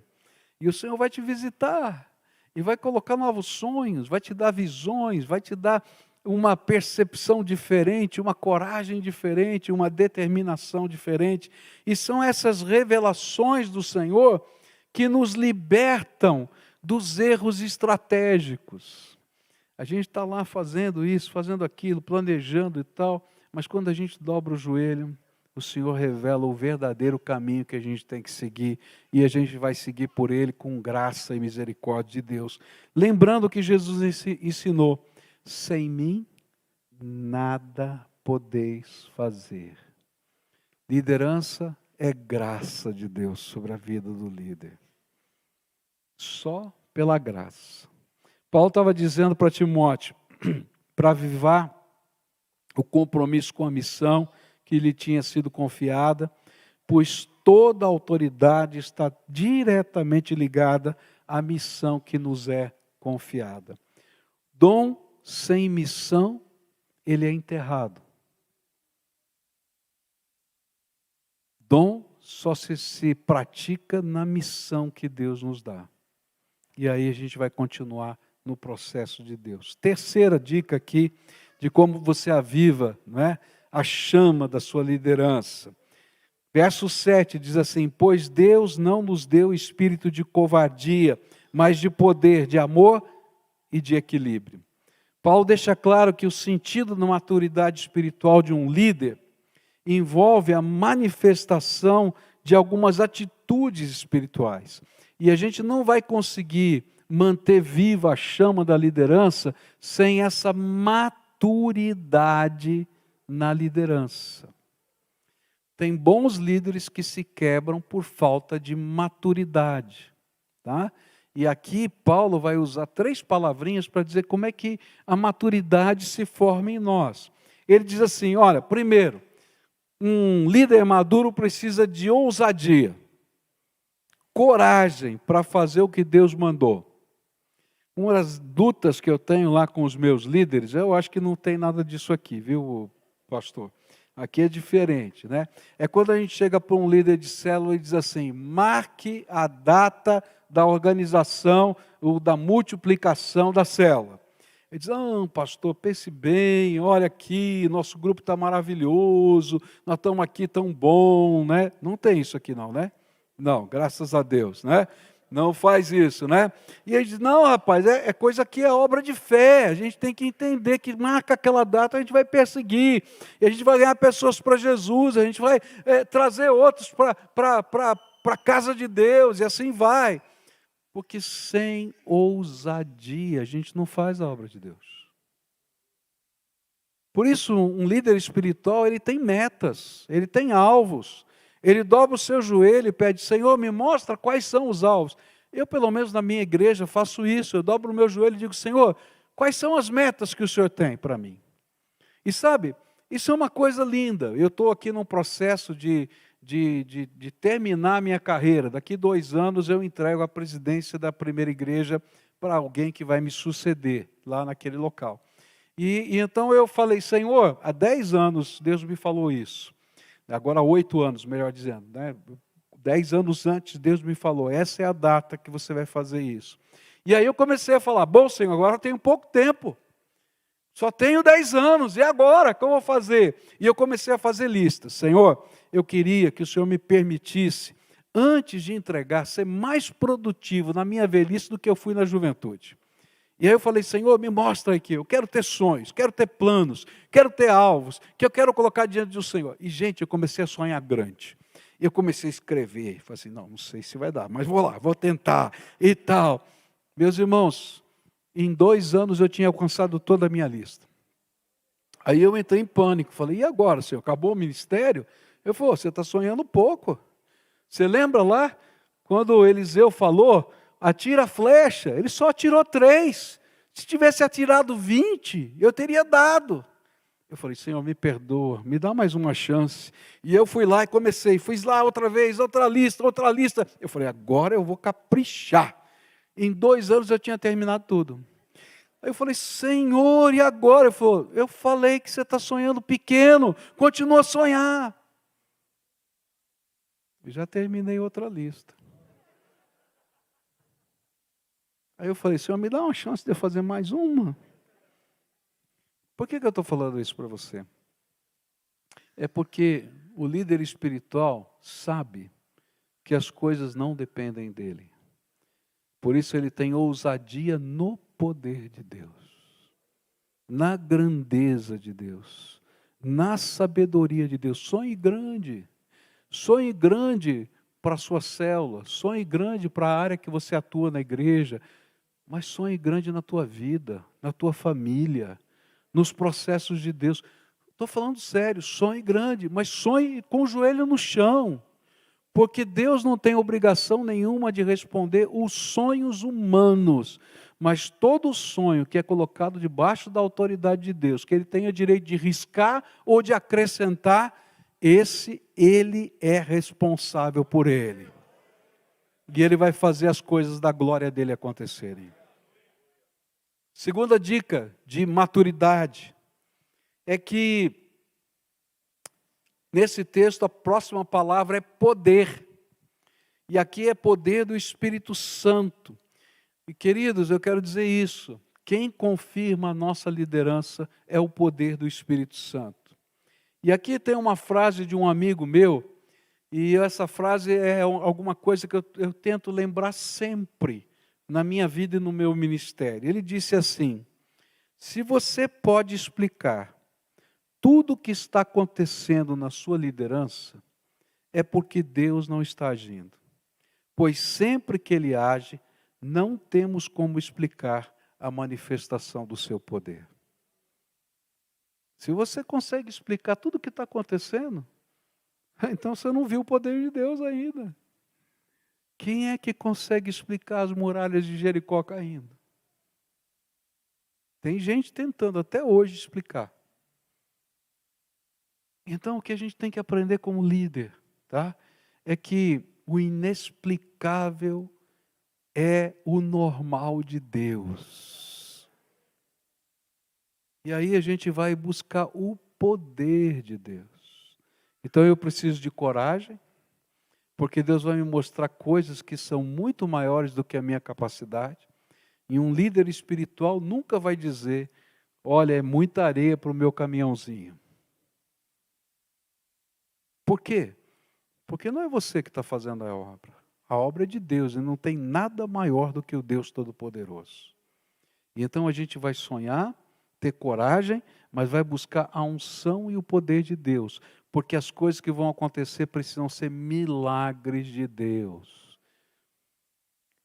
E o Senhor vai te visitar, e vai colocar novos sonhos, vai te dar visões, vai te dar uma percepção diferente, uma coragem diferente, uma determinação diferente. E são essas revelações do Senhor que nos libertam dos erros estratégicos. A gente está lá fazendo isso, fazendo aquilo, planejando e tal, mas quando a gente dobra o joelho, o Senhor revela o verdadeiro caminho que a gente tem que seguir, e a gente vai seguir por ele com graça e misericórdia de Deus. Lembrando que Jesus ensinou: sem mim, nada podeis fazer. Liderança é graça de Deus sobre a vida do líder. Só pela graça. Paulo estava dizendo para Timóteo, para avivar o compromisso com a missão que lhe tinha sido confiada, pois toda a autoridade está diretamente ligada à missão que nos é confiada. Dom sem missão, ele é enterrado. Dom só se pratica na missão que Deus nos dá. E aí a gente vai continuar no processo de Deus. Terceira dica aqui de como você aviva, não é, a chama da sua liderança. Verso 7 diz assim: pois Deus não nos deu espírito de covardia, mas de poder, de amor e de equilíbrio. Paulo deixa claro que o sentido da maturidade espiritual de um líder envolve a manifestação de algumas atitudes espirituais. E a gente não vai conseguir manter viva a chama da liderança sem essa maturidade na liderança. Tem bons líderes que se quebram por falta de maturidade, tá? E aqui Paulo vai usar 3 palavrinhas para dizer como é que a maturidade se forma em nós. Ele diz assim, olha, primeiro, um líder maduro precisa de ousadia, coragem para fazer o que Deus mandou. Uma das lutas que eu tenho lá com os meus líderes, eu acho que não tem nada disso aqui, viu, pastor? Aqui é diferente, né? É quando a gente chega para um líder de célula e diz assim, marque a data da organização ou da multiplicação da célula. Ele diz, pastor, pense bem, olha aqui, nosso grupo está maravilhoso, nós estamos aqui tão bom, né? Não tem isso aqui não, né? Não, graças a Deus, né? Não faz isso, né? E ele diz, não, rapaz, é coisa que é obra de fé, a gente tem que entender que marca aquela data, a gente vai perseguir, e a gente vai ganhar pessoas para Jesus, a gente vai trazer outros para a casa de Deus, e assim vai. Porque sem ousadia a gente não faz a obra de Deus. Por isso, um líder espiritual, ele tem metas, ele tem alvos. Ele dobra o seu joelho e pede, Senhor, me mostra quais são os alvos. Eu, pelo menos na minha igreja, faço isso. Eu dobro o meu joelho e digo, Senhor, quais são as metas que o Senhor tem para mim? E sabe, isso é uma coisa linda. Eu estou aqui num processo de terminar a minha carreira. Daqui 2 anos eu entrego a presidência da primeira igreja para alguém que vai me suceder lá naquele local. E então eu falei, Senhor, há 10 anos Deus me falou isso. Agora 8 anos, melhor dizendo, né? 10 anos antes Deus me falou, essa é a data que você vai fazer isso. E aí eu comecei a falar, bom Senhor, agora eu tenho pouco tempo. Só tenho 10 anos, e agora? Como eu vou fazer? E eu comecei a fazer listas. Senhor, eu queria que o Senhor me permitisse, antes de entregar, ser mais produtivo na minha velhice do que eu fui na juventude. E aí eu falei, Senhor, me mostra aqui, eu quero ter sonhos, quero ter planos, quero ter alvos, que eu quero colocar diante do Senhor. E, gente, eu comecei a sonhar grande. Eu comecei a escrever, falei assim, não sei se vai dar, mas vou lá, vou tentar e tal. Meus irmãos, em 2 anos eu tinha alcançado toda a minha lista. Aí eu entrei em pânico, falei, e agora, Senhor, acabou o ministério? Eu falei, você está sonhando pouco. Você lembra lá, quando Eliseu falou, atira a flecha, ele só atirou 3. Se tivesse atirado 20, eu teria dado. Eu falei, Senhor, me perdoa, me dá mais uma chance. E eu fui lá e comecei, fiz lá outra vez, outra lista. Eu falei, agora eu vou caprichar. Em 2 anos eu tinha terminado tudo. Aí eu falei, Senhor, e agora? Eu falei que você está sonhando pequeno, continua a sonhar. Eu já terminei outra lista. Aí eu falei, Senhor, me dá uma chance de eu fazer mais uma. Por que eu estou falando isso para você? É porque o líder espiritual sabe que as coisas não dependem dele. Por isso ele tem ousadia no poder de Deus, na grandeza de Deus, na sabedoria de Deus. Sonhe grande para a sua célula, sonhe grande para a área que você atua na igreja, mas sonhe grande na tua vida, na tua família, nos processos de Deus. Estou falando sério, sonhe grande, mas sonhe com o joelho no chão, porque Deus não tem obrigação nenhuma de responder os sonhos humanos, mas todo sonho que é colocado debaixo da autoridade de Deus, que Ele tenha direito de riscar ou de acrescentar, Ele é responsável por ele. E Ele vai fazer as coisas da glória dEle acontecerem. Segunda dica de maturidade é que nesse texto a próxima palavra é poder. E aqui é poder do Espírito Santo. E queridos, eu quero dizer isso. Quem confirma a nossa liderança é o poder do Espírito Santo. E aqui tem uma frase de um amigo meu, e essa frase é alguma coisa que eu tento lembrar sempre na minha vida e no meu ministério. Ele disse assim, se você pode explicar tudo o que está acontecendo na sua liderança, é porque Deus não está agindo. Pois sempre que Ele age, não temos como explicar a manifestação do seu poder. Se você consegue explicar tudo o que está acontecendo, então você não viu o poder de Deus ainda. Quem é que consegue explicar as muralhas de Jericó caindo? Tem gente tentando até hoje explicar. Então, o que a gente tem que aprender como líder, tá? É que o inexplicável é o normal de Deus. E aí a gente vai buscar o poder de Deus. Então eu preciso de coragem, porque Deus vai me mostrar coisas que são muito maiores do que a minha capacidade. E um líder espiritual nunca vai dizer, olha, é muita areia para o meu caminhãozinho. Por quê? Porque não é você que está fazendo a obra. A obra é de Deus e não tem nada maior do que o Deus Todo-Poderoso. E então a gente vai sonhar, ter coragem, mas vai buscar a unção e o poder de Deus. Porque as coisas que vão acontecer precisam ser milagres de Deus.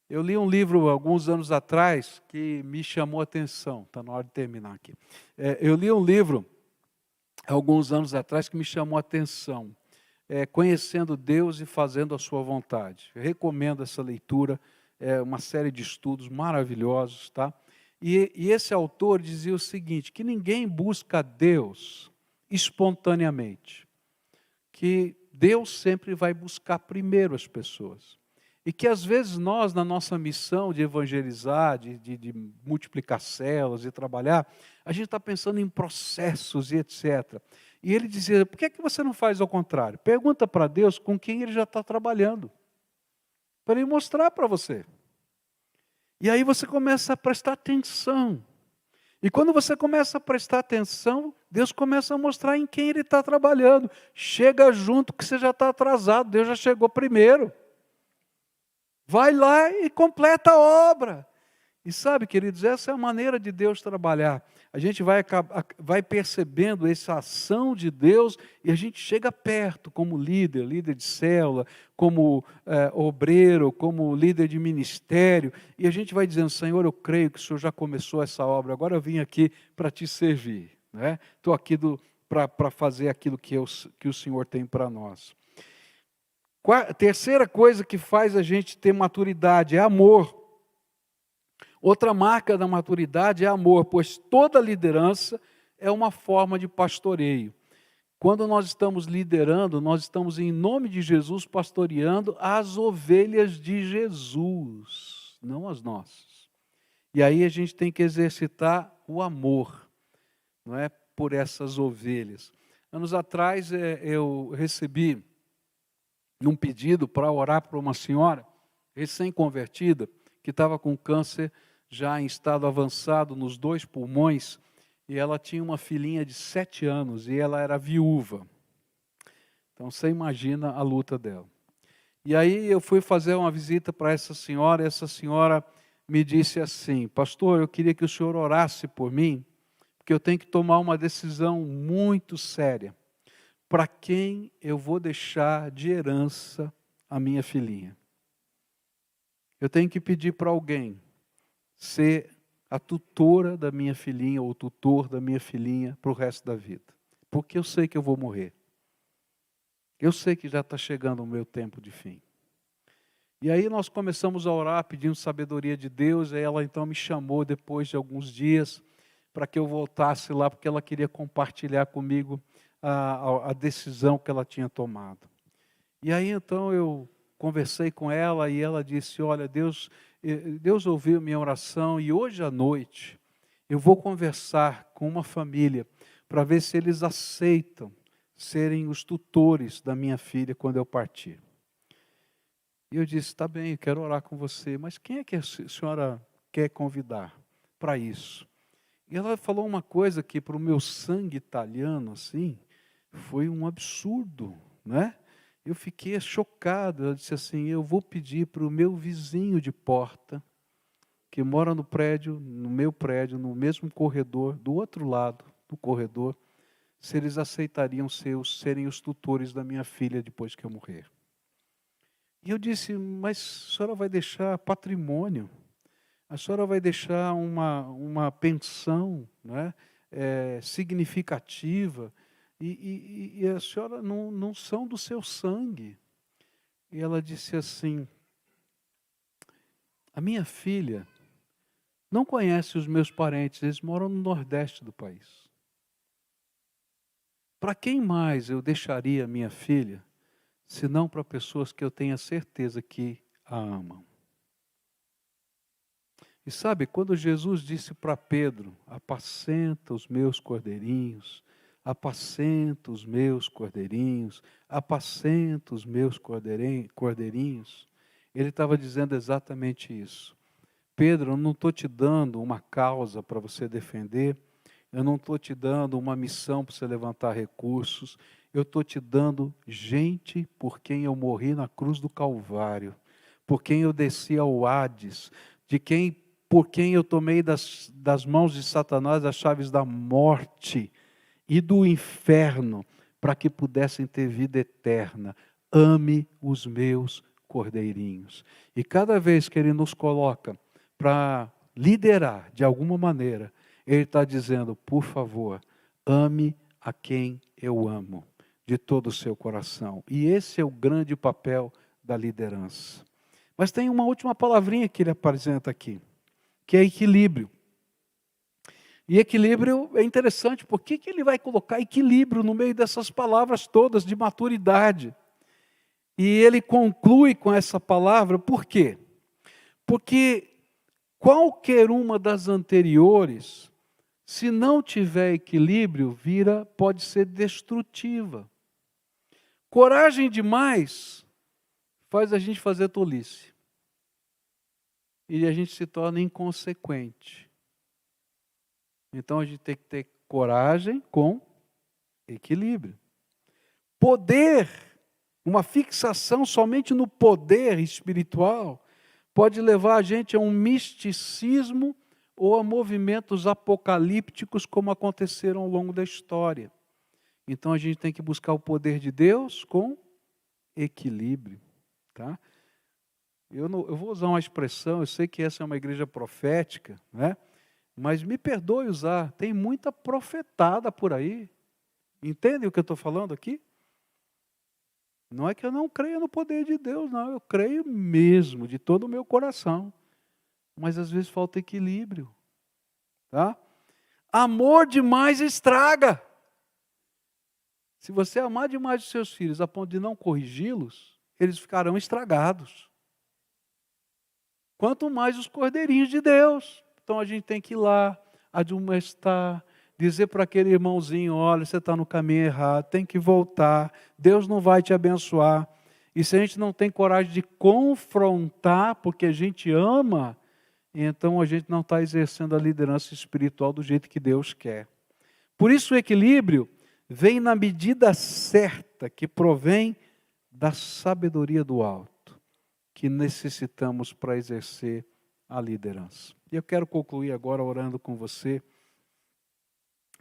Eu li um livro alguns anos atrás que me chamou a atenção. Está na hora de terminar aqui. Eu li um livro alguns anos atrás que me chamou a atenção. Conhecendo Deus e fazendo a sua vontade. Eu recomendo essa leitura, é uma série de estudos maravilhosos, tá? E esse autor dizia o seguinte, que ninguém busca Deus espontaneamente, que Deus sempre vai buscar primeiro as pessoas. E que às vezes nós, na nossa missão de evangelizar, de multiplicar células, de trabalhar, a gente está pensando em processos e etc. E ele dizia, por que você não faz ao contrário? Pergunta para Deus com quem ele já está trabalhando, para ele mostrar para você. E aí você começa a prestar atenção. E quando você começa a prestar atenção, Deus começa a mostrar em quem ele está trabalhando. Chega junto que você já está atrasado, Deus já chegou primeiro. Vai lá e completa a obra. E sabe, queridos, essa é a maneira de Deus trabalhar. A gente vai percebendo essa ação de Deus e a gente chega perto como líder de célula, como obreiro, como líder de ministério. E a gente vai dizendo, Senhor, eu creio que o Senhor já começou essa obra, agora eu vim aqui para te servir. Estou aqui para fazer aquilo que o Senhor tem para nós. Terceira coisa que faz a gente ter maturidade é amor. Outra marca da maturidade é amor, pois toda liderança é uma forma de pastoreio. Quando nós estamos liderando, nós estamos em nome de Jesus pastoreando as ovelhas de Jesus, não as nossas. E aí a gente tem que exercitar o amor, não é, por essas ovelhas. Anos atrás eu recebi um pedido para orar para uma senhora recém-convertida, que estava com câncer já em estado avançado nos 2 pulmões, e ela tinha uma filhinha de 7 anos, e ela era viúva. Então você imagina a luta dela. E aí eu fui fazer uma visita para essa senhora, e essa senhora me disse assim, pastor, eu queria que o senhor orasse por mim, porque eu tenho que tomar uma decisão muito séria. Para quem eu vou deixar de herança a minha filhinha? Eu tenho que pedir para alguém ser a tutora da minha filhinha ou o tutor da minha filhinha para o resto da vida. Porque eu sei que eu vou morrer. Eu sei que já está chegando o meu tempo de fim. E aí nós começamos a orar pedindo sabedoria de Deus, e ela então me chamou depois de alguns dias para que eu voltasse lá, porque ela queria compartilhar comigo a decisão que ela tinha tomado. E aí então eu conversei com ela e ela disse, olha, Deus ouviu minha oração e hoje à noite eu vou conversar com uma família para ver se eles aceitam serem os tutores da minha filha quando eu partir. E eu disse, tá bem, eu quero orar com você, mas quem é que a senhora quer convidar para isso? E ela falou uma coisa que para o meu sangue italiano, assim, foi um absurdo, né? Eu fiquei chocado, ela disse assim, eu vou pedir para o meu vizinho de porta, que mora no prédio, no meu prédio, no mesmo corredor, do outro lado do corredor, se eles aceitariam serem os tutores da minha filha depois que eu morrer. E eu disse, mas a senhora vai deixar patrimônio, a senhora vai deixar uma pensão, né, significativa, e a senhora não são do seu sangue. E ela disse assim, a minha filha não conhece os meus parentes, eles moram no Nordeste do país. Para quem mais eu deixaria minha filha, se não para pessoas que eu tenha certeza que a amam? E sabe, quando Jesus disse para Pedro, apacenta os meus cordeirinhos, apacenta os meus cordeirinhos, apacenta os meus cordeirinhos, ele estava dizendo exatamente isso. Pedro, eu não estou te dando uma causa para você defender, eu não estou te dando uma missão para você levantar recursos, eu estou te dando gente por quem eu morri na cruz do Calvário, por quem eu desci ao Hades, por quem eu tomei das mãos de Satanás as chaves da morte e do inferno, para que pudessem ter vida eterna. Ame os meus cordeirinhos. E cada vez que Ele nos coloca para liderar de alguma maneira, Ele está dizendo, por favor, ame a quem eu amo, de todo o seu coração. E esse é o grande papel da liderança. Mas tem uma última palavrinha que Ele apresenta aqui, que é equilíbrio. E equilíbrio é interessante, por que Ele vai colocar equilíbrio no meio dessas palavras todas de maturidade? E Ele conclui com essa palavra, por quê? Porque qualquer uma das anteriores, se não tiver equilíbrio, pode ser destrutiva. Coragem demais faz a gente fazer tolice. E a gente se torna inconsequente. Então a gente tem que ter coragem com equilíbrio. Poder, uma fixação somente no poder espiritual, pode levar a gente a um misticismo ou a movimentos apocalípticos como aconteceram ao longo da história. Então a gente tem que buscar o poder de Deus com equilíbrio. Tá? Eu vou usar uma expressão, eu sei que essa é uma igreja profética, né? Mas me perdoe usar, tem muita profetada por aí. Entendem o que eu estou falando aqui? Não é que eu não creia no poder de Deus, não. Eu creio mesmo, de todo o meu coração. Mas às vezes falta equilíbrio. Tá? Amor demais estraga. Se você amar demais os seus filhos a ponto de não corrigi-los, eles ficarão estragados. Quanto mais os cordeirinhos de Deus. Então a gente tem que ir lá, admoestar, dizer para aquele irmãozinho, olha, você está no caminho errado, tem que voltar, Deus não vai te abençoar. E se a gente não tem coragem de confrontar, porque a gente ama, então a gente não está exercendo a liderança espiritual do jeito que Deus quer. Por isso o equilíbrio vem na medida certa, que provém da sabedoria do alto, que necessitamos para exercer a liderança. E eu quero concluir agora orando com você,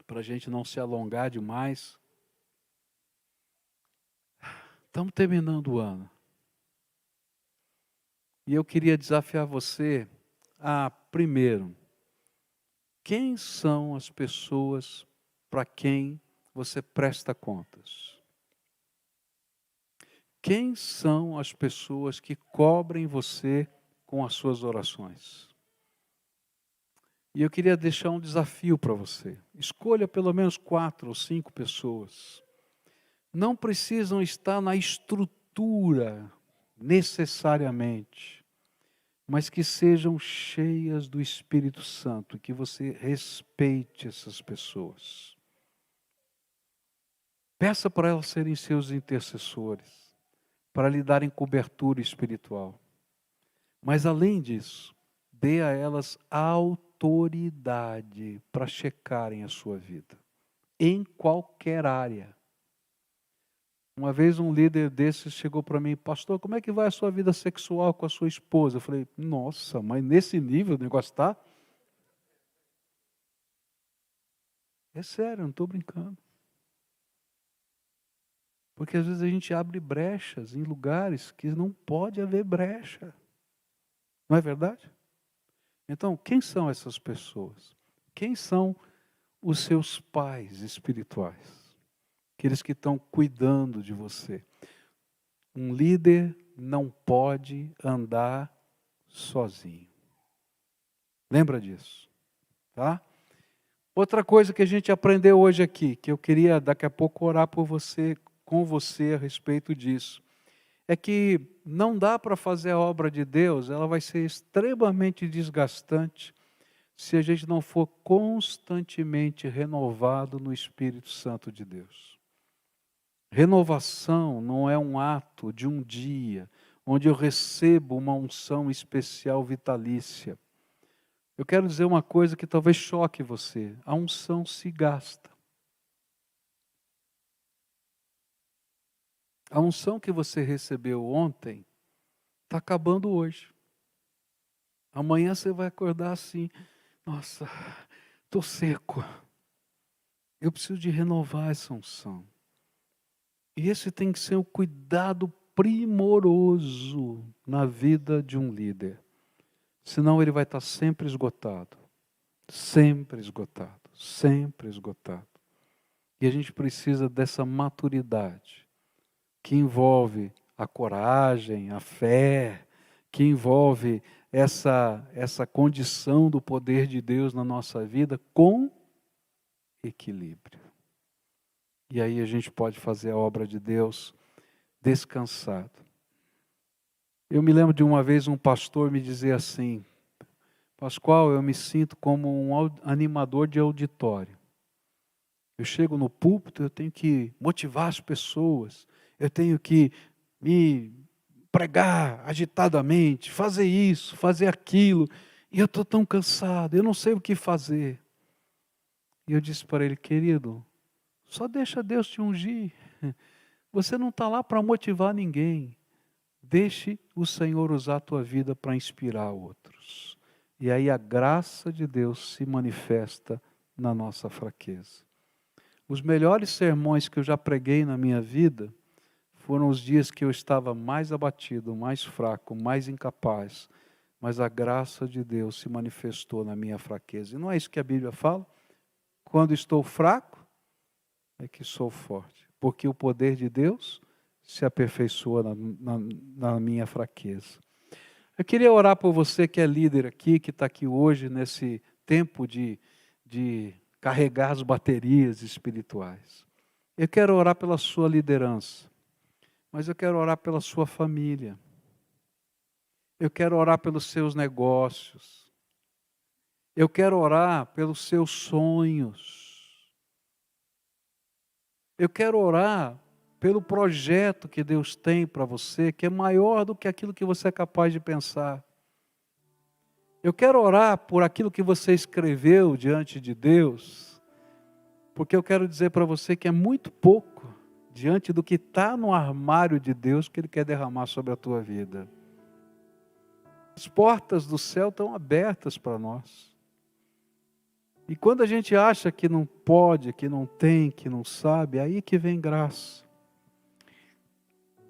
para a gente não se alongar demais. Estamos terminando o ano. E eu queria desafiar você a, primeiro, quem são as pessoas para quem você presta contas? Quem são as pessoas que cobrem você com as suas orações? E eu queria deixar um desafio para você. Escolha pelo menos 4 ou 5 pessoas. Não precisam estar na estrutura necessariamente, mas que sejam cheias do Espírito Santo, que você respeite essas pessoas. Peça para elas serem seus intercessores, para lhe darem cobertura espiritual. Mas além disso, dê a elas autoridade para checarem a sua vida, em qualquer área. Uma vez um líder desses chegou para mim, pastor, como é que vai a sua vida sexual com a sua esposa? Eu falei, nossa, mas nesse nível o negócio está? É sério, eu não estou brincando. Porque às vezes a gente abre brechas em lugares que não pode haver brecha. Não é verdade? Então, quem são essas pessoas? Quem são os seus pais espirituais? Aqueles que estão cuidando de você. Um líder não pode andar sozinho. Lembra disso, tá? Outra coisa que a gente aprendeu hoje aqui, que eu queria daqui a pouco orar por você, com você a respeito disso, é que não dá para fazer a obra de Deus, ela vai ser extremamente desgastante se a gente não for constantemente renovado no Espírito Santo de Deus. Renovação não é um ato de um dia, onde eu recebo uma unção especial vitalícia. Eu quero dizer uma coisa que talvez choque você: a unção se gasta. A unção que você recebeu ontem está acabando hoje. Amanhã você vai acordar assim: nossa, estou seco. Eu preciso de renovar essa unção. E esse tem que ser um cuidado primoroso na vida de um líder. Senão ele vai estar sempre esgotado. Sempre esgotado. Sempre esgotado. E a gente precisa dessa maturidade, que envolve a coragem, a fé, que envolve essa condição do poder de Deus na nossa vida com equilíbrio. E aí a gente pode fazer a obra de Deus descansado. Eu me lembro de uma vez um pastor me dizer assim: Pascoal, eu me sinto como um animador de auditório. Eu chego no púlpito, eu tenho que motivar as pessoas, eu tenho que me pregar agitadamente, fazer isso, fazer aquilo, e eu estou tão cansado, eu não sei o que fazer. E eu disse para ele: querido, só deixa Deus te ungir. Você não está lá para motivar ninguém. Deixe o Senhor usar a tua vida para inspirar outros. E aí a graça de Deus se manifesta na nossa fraqueza. Os melhores sermões que eu já preguei na minha vida foram os dias que eu estava mais abatido, mais fraco, mais incapaz. Mas a graça de Deus se manifestou na minha fraqueza. E não é isso que a Bíblia fala? Quando estou fraco, é que sou forte. Porque o poder de Deus se aperfeiçoa na minha fraqueza. Eu queria orar por você que é líder aqui, que está aqui hoje nesse tempo de carregar as baterias espirituais. Eu quero orar pela sua liderança, mas eu quero orar pela sua família. Eu quero orar pelos seus negócios. Eu quero orar pelos seus sonhos. Eu quero orar pelo projeto que Deus tem para você, que é maior do que aquilo que você é capaz de pensar. Eu quero orar por aquilo que você escreveu diante de Deus, porque eu quero dizer para você que é muito pouco diante do que está no armário de Deus que Ele quer derramar sobre a tua vida. As portas do céu estão abertas para nós. E quando a gente acha que não pode, que não tem, que não sabe, é aí que vem graça.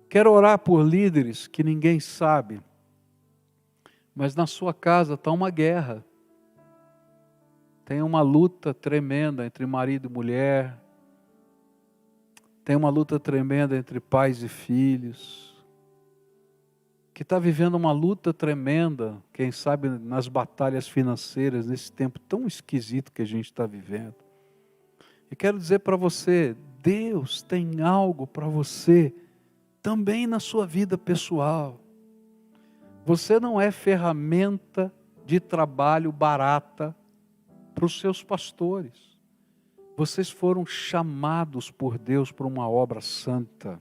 Quero orar por líderes que ninguém sabe, mas na sua casa está uma guerra. Tem uma luta tremenda entre marido e mulher. Tem uma luta tremenda entre pais e filhos. Que está vivendo uma luta tremenda, quem sabe nas batalhas financeiras, nesse tempo tão esquisito que a gente está vivendo. E quero dizer para você, Deus tem algo para você, também na sua vida pessoal. Você não é ferramenta de trabalho barata para os seus pastores. Vocês foram chamados por Deus para uma obra santa.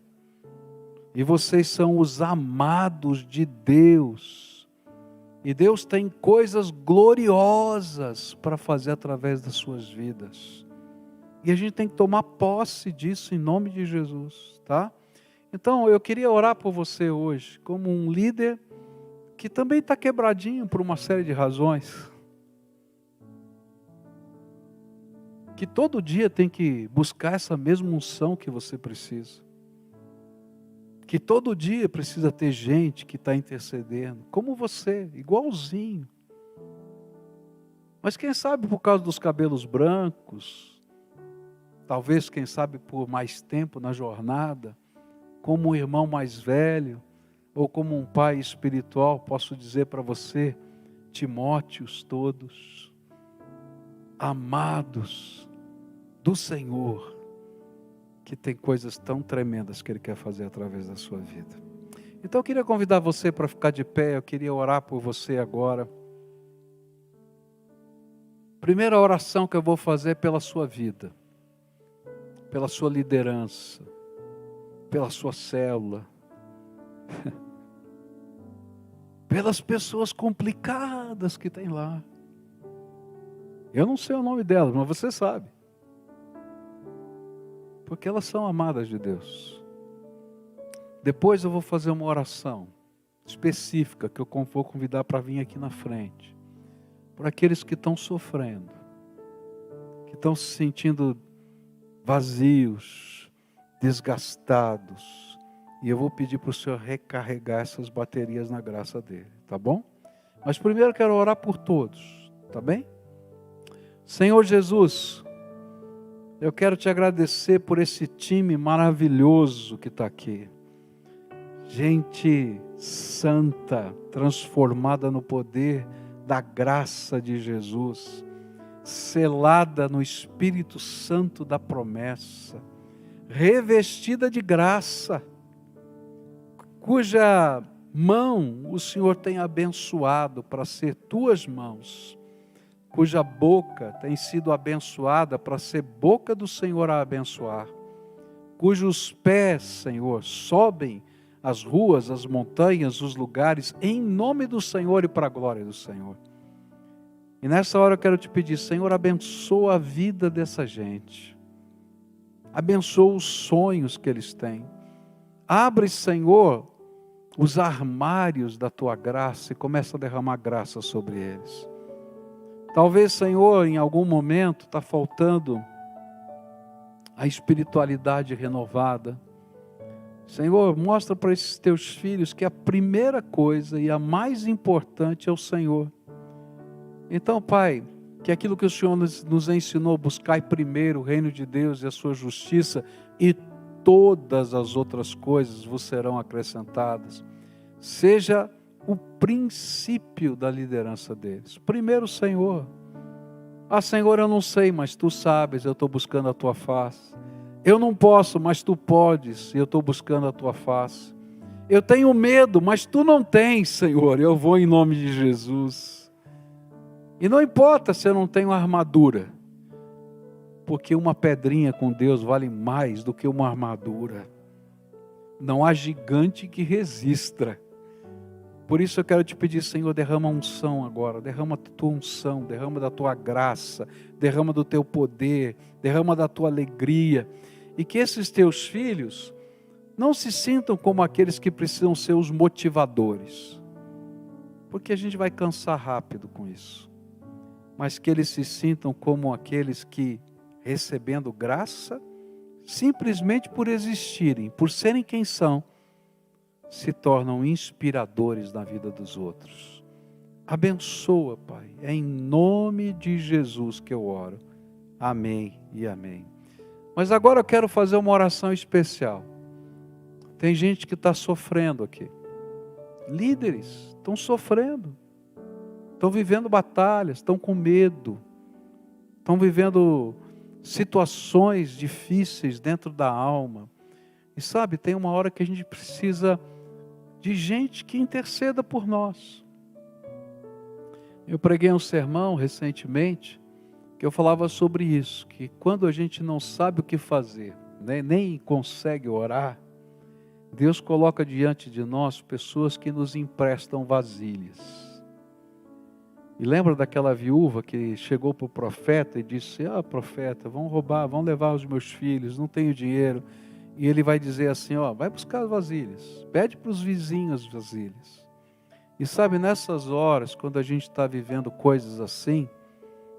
E vocês são os amados de Deus. E Deus tem coisas gloriosas para fazer através das suas vidas. E a gente tem que tomar posse disso em nome de Jesus, tá? Então eu queria orar por você hoje, como um líder que também está quebradinho por uma série de razões. Que todo dia tem que buscar essa mesma unção que você precisa. Que todo dia precisa ter gente que está intercedendo, como você, igualzinho. Mas quem sabe por causa dos cabelos brancos, talvez quem sabe por mais tempo na jornada, como um irmão mais velho, ou como um pai espiritual, posso dizer para você, Timóteos todos, amados do Senhor, que tem coisas tão tremendas que Ele quer fazer através da sua vida. Então eu queria convidar você para ficar de pé, eu queria orar por você agora. Primeira oração que eu vou fazer é pela sua vida, pela sua liderança, pela sua célula, pelas pessoas complicadas que tem lá. Eu não sei o nome delas, mas você sabe. Porque elas são amadas de Deus. Depois eu vou fazer uma oração específica que eu vou convidar para vir aqui na frente. Por aqueles que estão sofrendo, que estão se sentindo vazios, desgastados. E eu vou pedir para o Senhor recarregar essas baterias na graça dele, tá bom? Mas primeiro eu quero orar por todos, tá bem? Senhor Jesus, eu quero te agradecer por esse time maravilhoso que está aqui. Gente santa, transformada no poder da graça de Jesus, selada no Espírito Santo da promessa, revestida de graça, cuja mão o Senhor tem abençoado para ser tuas mãos, cuja boca tem sido abençoada para ser boca do Senhor a abençoar, cujos pés, Senhor, sobem as ruas, as montanhas, os lugares, em nome do Senhor e para a glória do Senhor. E nessa hora eu quero te pedir, Senhor, abençoa a vida dessa gente. Abençoa os sonhos que eles têm. Abre, Senhor, os armários da tua graça e começa a derramar graça sobre eles. Talvez, Senhor, em algum momento está faltando a espiritualidade renovada. Senhor, mostra para esses teus filhos que a primeira coisa e a mais importante é o Senhor. Então, Pai, que aquilo que o Senhor nos ensinou, buscai primeiro o reino de Deus e a sua justiça, e todas as outras coisas vos serão acrescentadas, seja o princípio da liderança deles. Primeiro, Senhor. Ah, Senhor, eu não sei, mas Tu sabes, eu estou buscando a Tua face. Eu não posso, mas Tu podes, e eu estou buscando a Tua face. Eu tenho medo, mas Tu não tens, Senhor, eu vou em nome de Jesus. E não importa se eu não tenho armadura, porque uma pedrinha com Deus vale mais do que uma armadura. Não há gigante que resista. Por isso eu quero te pedir, Senhor, derrama unção agora, derrama a tua unção, derrama da tua graça, derrama do teu poder, derrama da tua alegria, e que esses teus filhos não se sintam como aqueles que precisam ser os motivadores, porque a gente vai cansar rápido com isso, mas que eles se sintam como aqueles que, recebendo graça, simplesmente por existirem, por serem quem são, se tornam inspiradores na vida dos outros. Abençoa, Pai, é em nome de Jesus que eu oro. Amém e amém. Mas agora eu quero fazer uma oração especial. Tem gente que está sofrendo aqui. Líderes estão sofrendo. Estão vivendo batalhas, estão com medo. Estão vivendo situações difíceis dentro da alma. E sabe, tem uma hora que a gente precisa de gente que interceda por nós. Eu preguei um sermão recentemente, que eu falava sobre isso, que quando a gente não sabe o que fazer, né, nem consegue orar, Deus coloca diante de nós pessoas que nos emprestam vasilhas. E lembra daquela viúva que chegou para o profeta e disse, profeta, vão roubar, vão levar os meus filhos, não tenho dinheiro. E ele vai dizer assim, vai buscar as vasilhas, pede para os vizinhos as vasilhas. E sabe, nessas horas, quando a gente está vivendo coisas assim,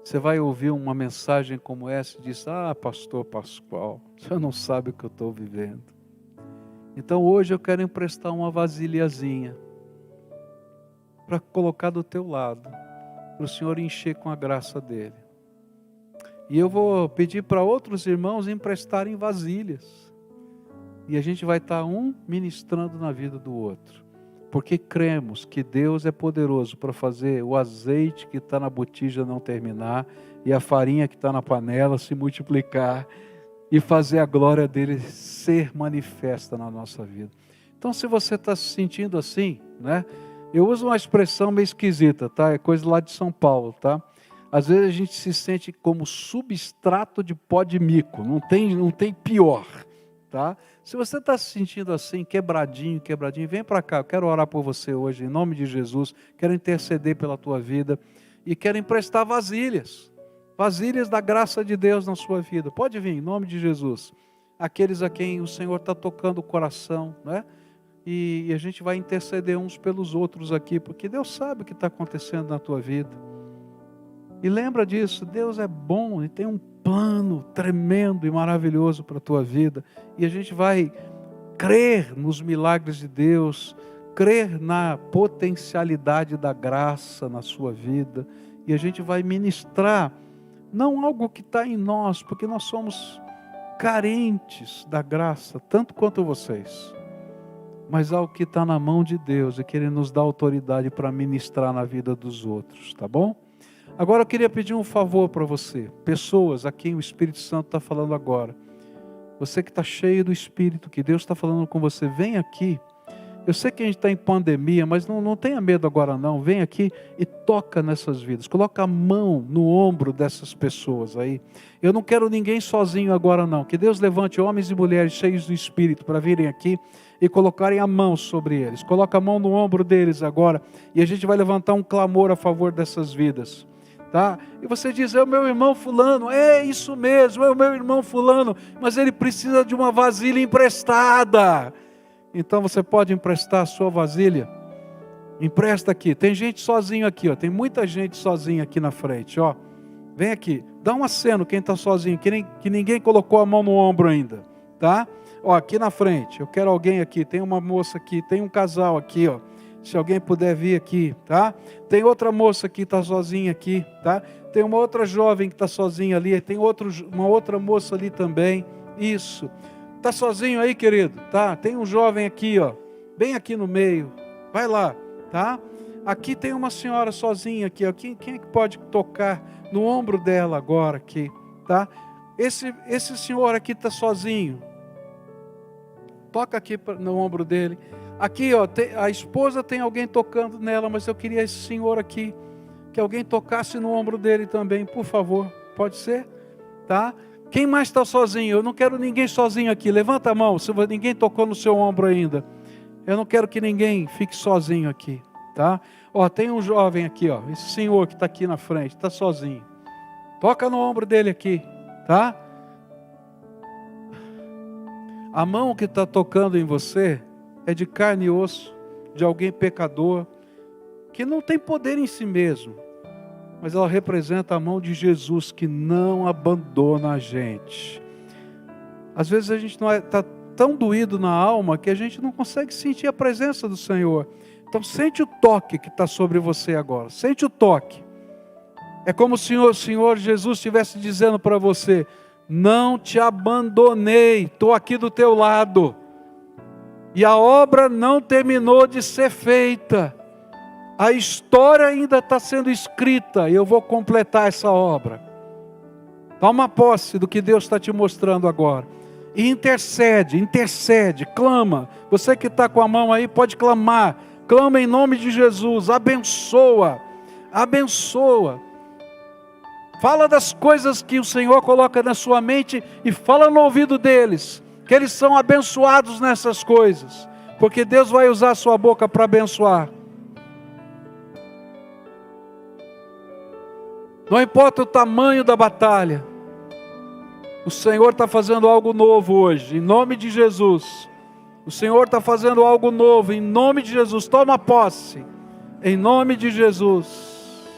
você vai ouvir uma mensagem como essa e diz, pastor Pascoal, você não sabe o que eu estou vivendo. Então hoje eu quero emprestar uma vasilhazinha, para colocar do teu lado, para o Senhor encher com a graça dele. E eu vou pedir para outros irmãos emprestarem vasilhas. E a gente vai estar um ministrando na vida do outro. porque cremos que Deus é poderoso para fazer o azeite que está na botija não terminar e a farinha que está na panela se multiplicar e fazer a glória dele ser manifesta na nossa vida. Então, se você está se sentindo assim, né? Eu uso uma expressão meio esquisita, tá? É coisa lá de São Paulo, tá? Às vezes a gente se sente como substrato de pó de mico, não tem pior, tá? Se você está se sentindo assim, quebradinho, vem para cá, eu quero orar por você hoje, em nome de Jesus, quero interceder pela tua vida e quero emprestar vasilhas da graça de Deus na sua vida. Pode vir, em nome de Jesus. Aqueles a quem o Senhor está tocando o coração, né? E a gente vai interceder uns pelos outros aqui, porque Deus sabe o que está acontecendo na tua vida. E lembra disso, Deus é bom e tem um plano tremendo e maravilhoso para a tua vida. E a gente vai crer nos milagres de Deus, crer na potencialidade da graça na sua vida. E a gente vai ministrar, não algo que está em nós, porque nós somos carentes da graça, tanto quanto vocês. Mas algo que está na mão de Deus e que Ele nos dá autoridade para ministrar na vida dos outros, tá bom? Agora eu queria pedir um favor para você, pessoas a quem o Espírito Santo está falando agora. Você que está cheio do Espírito, que Deus está falando com você, vem aqui. Eu sei que a gente está em pandemia, mas não tenha medo agora não. Vem aqui e toca nessas vidas. Coloca a mão no ombro dessas pessoas aí. Eu não quero ninguém sozinho agora não. Que Deus levante homens e mulheres cheios do Espírito para virem aqui e colocarem a mão sobre eles. Coloca a mão no ombro deles agora e a gente vai levantar um clamor a favor dessas vidas. Tá? E você diz, é o meu irmão fulano, é isso mesmo, é o meu irmão fulano, mas ele precisa de uma vasilha emprestada. Então você pode emprestar a sua vasilha, empresta aqui, tem gente sozinho aqui, ó. Tem muita gente sozinha aqui na frente, ó. Vem aqui, dá um aceno quem está sozinho, que ninguém colocou a mão no ombro ainda, tá? Ó, aqui na frente, eu quero alguém aqui, tem uma moça aqui, tem um casal aqui, ó. Se alguém puder vir aqui, tá? Tem outra moça que está sozinha aqui, tá? Tem uma outra jovem que está sozinha ali, tem uma outra moça ali também, isso. Está sozinho aí, querido? Tá? Tem um jovem aqui, ó, bem aqui no meio, vai lá, tá? Aqui tem uma senhora sozinha aqui, ó. Quem é que pode tocar no ombro dela agora aqui, tá? Esse senhor aqui está sozinho, toca aqui no ombro dele. Aqui, ó, a esposa tem alguém tocando nela, mas eu queria esse senhor aqui, que alguém tocasse no ombro dele também, por favor, pode ser? Tá? Quem mais está sozinho? Eu não quero ninguém sozinho aqui, levanta a mão, se ninguém tocou no seu ombro ainda. Eu não quero que ninguém fique sozinho aqui, tá? Ó, tem um jovem aqui, ó, esse senhor que está aqui na frente, está sozinho. Toca no ombro dele aqui, tá? A mão que está tocando em você é de carne e osso, de alguém pecador, que não tem poder em si mesmo, mas ela representa a mão de Jesus, que não abandona a gente. Às vezes a gente está tão doído na alma, que a gente não consegue sentir a presença do Senhor. Então sente o toque que está sobre você agora, sente o toque. É como se o Senhor Jesus estivesse dizendo para você, não te abandonei, estou aqui do teu lado. E a obra não terminou de ser feita. A história ainda está sendo escrita e eu vou completar essa obra. Toma posse do que Deus está te mostrando agora. E intercede, clama. Você que está com a mão aí pode clamar. Clama em nome de Jesus, abençoa. Fala das coisas que o Senhor coloca na sua mente e fala no ouvido deles. Que eles são abençoados nessas coisas, porque Deus vai usar a sua boca para abençoar. Não importa o tamanho da batalha, o Senhor está fazendo algo novo hoje, em nome de Jesus. O Senhor está fazendo algo novo, em nome de Jesus. Toma posse, em nome de Jesus.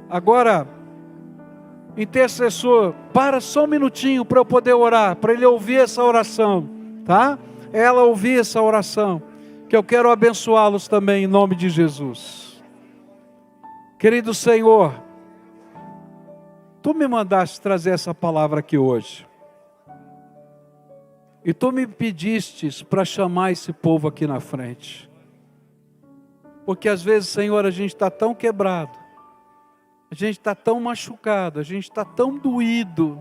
Agora, intercessor, para só um minutinho para eu poder orar, para ele ouvir essa oração, tá? Ela ouvir essa oração, que eu quero abençoá-los também em nome de Jesus. Querido Senhor, Tu me mandaste trazer essa palavra aqui hoje. E Tu me pedistes para chamar esse povo aqui na frente. Porque às vezes, Senhor, a gente está tão quebrado, a gente está tão machucado, a gente está tão doído,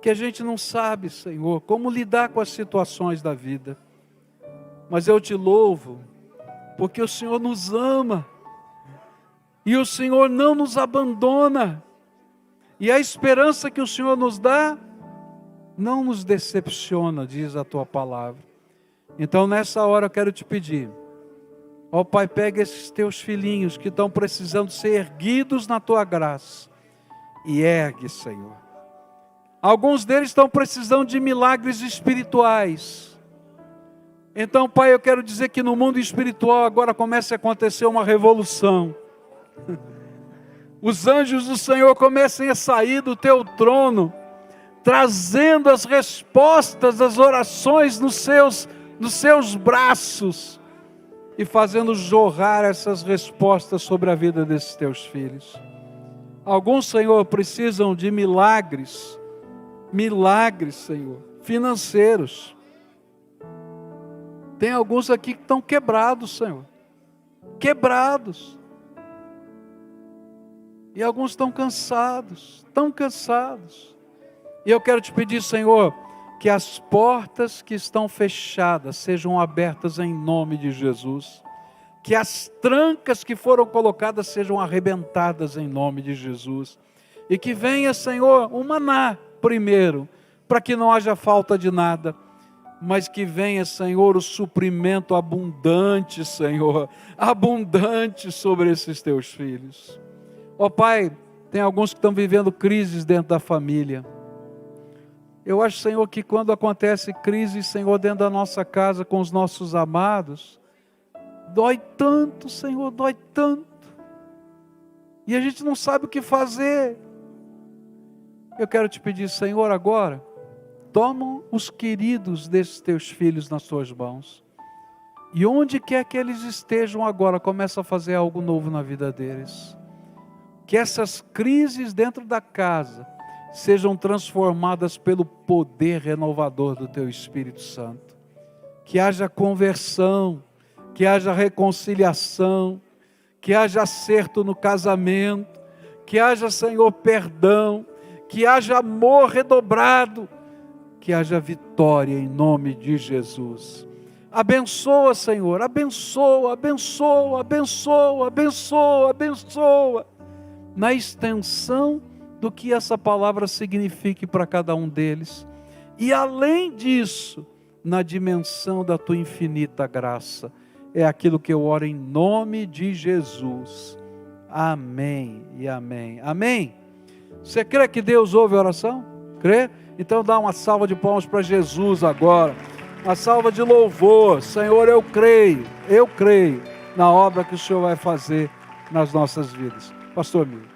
que a gente não sabe, Senhor, como lidar com as situações da vida. Mas eu Te louvo, porque o Senhor nos ama, e o Senhor não nos abandona, e a esperança que o Senhor nos dá, não nos decepciona, diz a Tua palavra. Então nessa hora eu quero Te pedir, ó Pai, pega esses Teus filhinhos que estão precisando ser erguidos na Tua graça, e ergue, Senhor. Alguns deles estão precisando de milagres espirituais. Então, Pai, eu quero dizer que no mundo espiritual agora começa a acontecer uma revolução. Os anjos do Senhor comecem a sair do Teu trono, trazendo as respostas das orações nos seus braços, e fazendo jorrar essas respostas sobre a vida desses Teus filhos. Alguns, Senhor, precisam de milagres, Senhor, financeiros. Tem alguns aqui que estão quebrados, Senhor, quebrados. E alguns estão cansados, tão cansados. E eu quero Te pedir, Senhor, que as portas que estão fechadas sejam abertas em nome de Jesus. Que as trancas que foram colocadas sejam arrebentadas em nome de Jesus. E que venha, Senhor, um maná primeiro, para que não haja falta de nada. Mas que venha, Senhor, o suprimento abundante, Senhor, abundante sobre esses Teus filhos. Ó Pai, tem alguns que estão vivendo crises dentro da família. Eu acho, Senhor, que quando acontece crise, Senhor, dentro da nossa casa com os nossos amados, dói tanto, Senhor, dói tanto. E a gente não sabe o que fazer. Eu quero Te pedir, Senhor, agora, toma os queridos desses Teus filhos nas Tuas mãos. E onde quer que eles estejam agora, começa a fazer algo novo na vida deles. Que essas crises dentro da casa sejam transformadas pelo poder renovador do Teu Espírito Santo. Que haja conversão, que haja reconciliação, que haja acerto no casamento, que haja, Senhor, perdão, que haja amor redobrado, que haja vitória em nome de Jesus. Abençoa, Senhor, abençoa, abençoa, abençoa, abençoa, abençoa, na extensão do que essa palavra signifique para cada um deles. E além disso, na dimensão da Tua infinita graça. É aquilo que eu oro em nome de Jesus. Amém e amém. Amém? Você crê que Deus ouve a oração? Crê? Então dá uma salva de palmas para Jesus agora. Uma salva de louvor. Senhor, eu creio na obra que o Senhor vai fazer nas nossas vidas. Pastor Miro.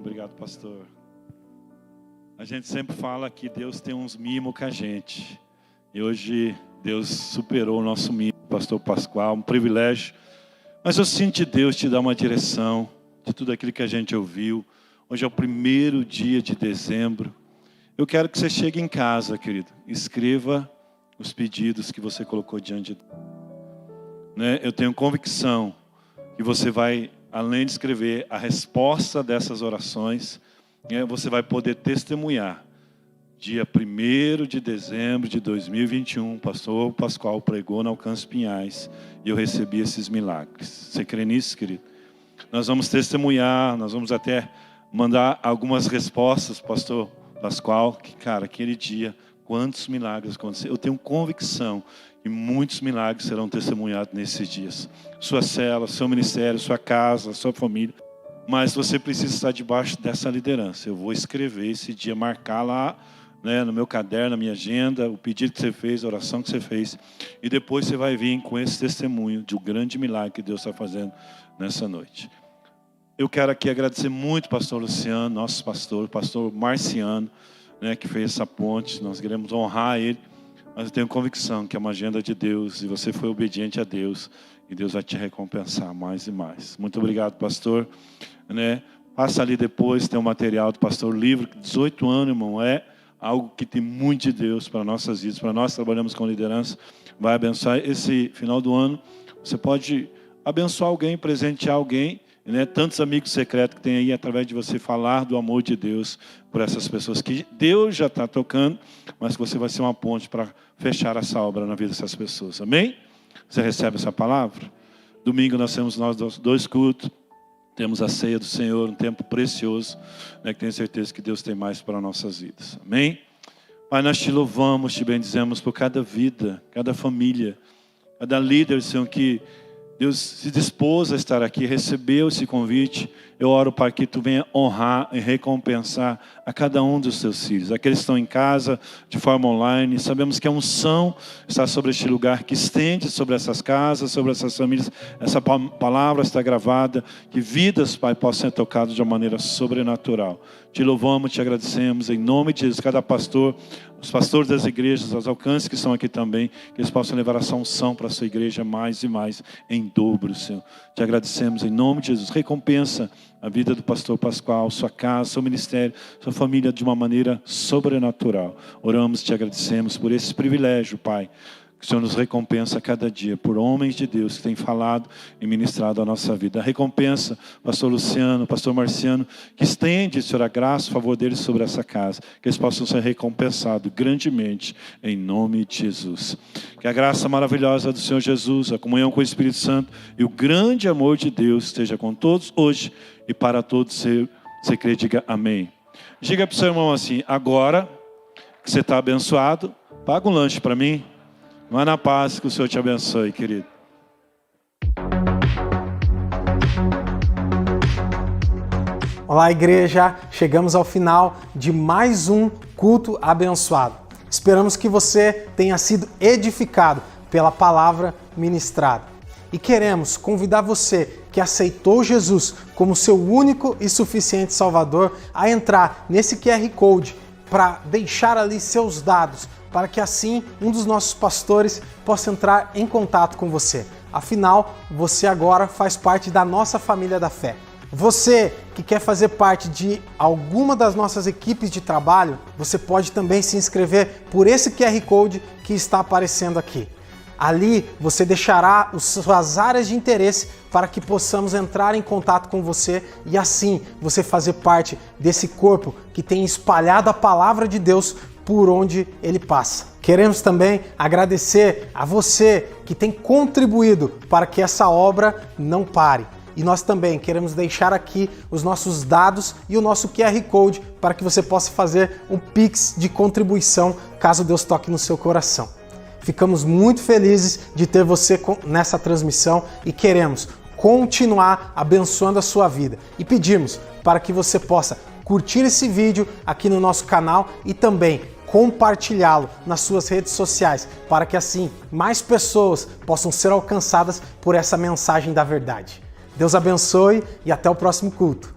Obrigado, pastor. A gente sempre fala que Deus tem uns mimos com a gente. E hoje Deus superou o nosso mimo, pastor Pascoal, um privilégio. Mas eu sinto de Deus te dar uma direção de tudo aquilo que a gente ouviu. Hoje é o primeiro dia de dezembro. Eu quero que você chegue em casa, querido. Escreva os pedidos que você colocou diante de Deus. Eu tenho convicção que você vai, além de escrever a resposta dessas orações, você vai poder testemunhar. Dia 1º de dezembro de 2021, pastor Pascoal pregou na Alcance Pinhais e eu recebi esses milagres. Você crê nisso, querido? Nós vamos testemunhar, nós vamos até mandar algumas respostas, pastor Pascoal, que, cara, aquele dia, quantos milagres aconteceram. Eu tenho convicção que muitos milagres serão testemunhados nesses dias. Sua célula, seu ministério, sua casa, sua família. Mas você precisa estar debaixo dessa liderança. Eu vou escrever esse dia, marcar lá, no meu caderno, na minha agenda, o pedido que você fez, a oração que você fez. E depois você vai vir com esse testemunho de um grande milagre que Deus está fazendo nessa noite. Eu quero aqui agradecer muito o pastor Luciano, nosso pastor, o pastor Marciano, que fez essa ponte. Nós queremos honrar ele. Mas eu tenho convicção que é uma agenda de Deus e você foi obediente a Deus e Deus vai te recompensar mais e mais. Muito obrigado, pastor. Passa ali depois, tem um material do pastor livre, 18 anos, irmão, é algo que tem muito de Deus para nossas vidas. Para nós trabalhamos com liderança, vai abençoar esse final do ano. Você pode abençoar alguém, presentear alguém, tantos amigos secretos que tem aí, através de você falar do amor de Deus por essas pessoas que Deus já está tocando, mas que você vai ser uma ponte para fechar essa obra na vida dessas pessoas. Amém? Você recebe essa palavra? Domingo nós temos dois cultos, temos a ceia do Senhor, um tempo precioso, que tenho certeza que Deus tem mais para nossas vidas. Amém? Pai, nós te louvamos, te bendizemos por cada vida, cada família, cada líder, Senhor, que Deus se dispôs a estar aqui, recebeu esse convite. Eu oro para que Tu venha honrar e recompensar a cada um dos Teus filhos. Aqueles que estão em casa, de forma online. Sabemos que a unção está sobre este lugar, que estende sobre essas casas, sobre essas famílias. Essa palavra está gravada. Que vidas, Pai, possam ser tocadas de uma maneira sobrenatural. Te louvamos, te agradecemos. Em nome de Jesus, cada pastor, os pastores das igrejas, os alcances que estão aqui também, que eles possam levar essa unção para a sua igreja mais e mais, em dobro, Senhor. Te agradecemos em nome de Jesus. Recompensa a vida do pastor Pascoal, sua casa, seu ministério, sua família de uma maneira sobrenatural. Oramos e te agradecemos por esse privilégio, Pai. Que o Senhor nos recompensa a cada dia por homens de Deus que têm falado e ministrado a nossa vida. A recompensa, pastor Luciano, pastor Marciano, que estende, Senhor, a graça, o favor deles sobre essa casa. Que eles possam ser recompensados grandemente, em nome de Jesus. Que a graça maravilhosa do Senhor Jesus, a comunhão com o Espírito Santo e o grande amor de Deus esteja com todos hoje e para todos. Você crê, diga amém. Diga para o seu irmão assim: agora que você está abençoado, paga um lanche para mim. Vai na paz, que o Senhor te abençoe, querido. Olá, igreja. Chegamos ao final de mais um culto abençoado. Esperamos que você tenha sido edificado pela palavra ministrada. E queremos convidar você que aceitou Jesus como seu único e suficiente Salvador a entrar nesse QR Code para deixar ali seus dados, para que assim um dos nossos pastores possa entrar em contato com você. Afinal, você agora faz parte da nossa família da fé. Você que quer fazer parte de alguma das nossas equipes de trabalho, você pode também se inscrever por esse QR Code que está aparecendo aqui. Ali você deixará suas áreas de interesse para que possamos entrar em contato com você e assim você fazer parte desse corpo que tem espalhado a palavra de Deus por onde ele passa. Queremos também agradecer a você que tem contribuído para que essa obra não pare. E nós também queremos deixar aqui os nossos dados e o nosso QR Code para que você possa fazer um Pix de contribuição caso Deus toque no seu coração. Ficamos muito felizes de ter você nessa transmissão e queremos continuar abençoando a sua vida. E pedimos para que você possa curtir esse vídeo aqui no nosso canal e também compartilhá-lo nas suas redes sociais, para que assim mais pessoas possam ser alcançadas por essa mensagem da verdade. Deus abençoe e até o próximo culto.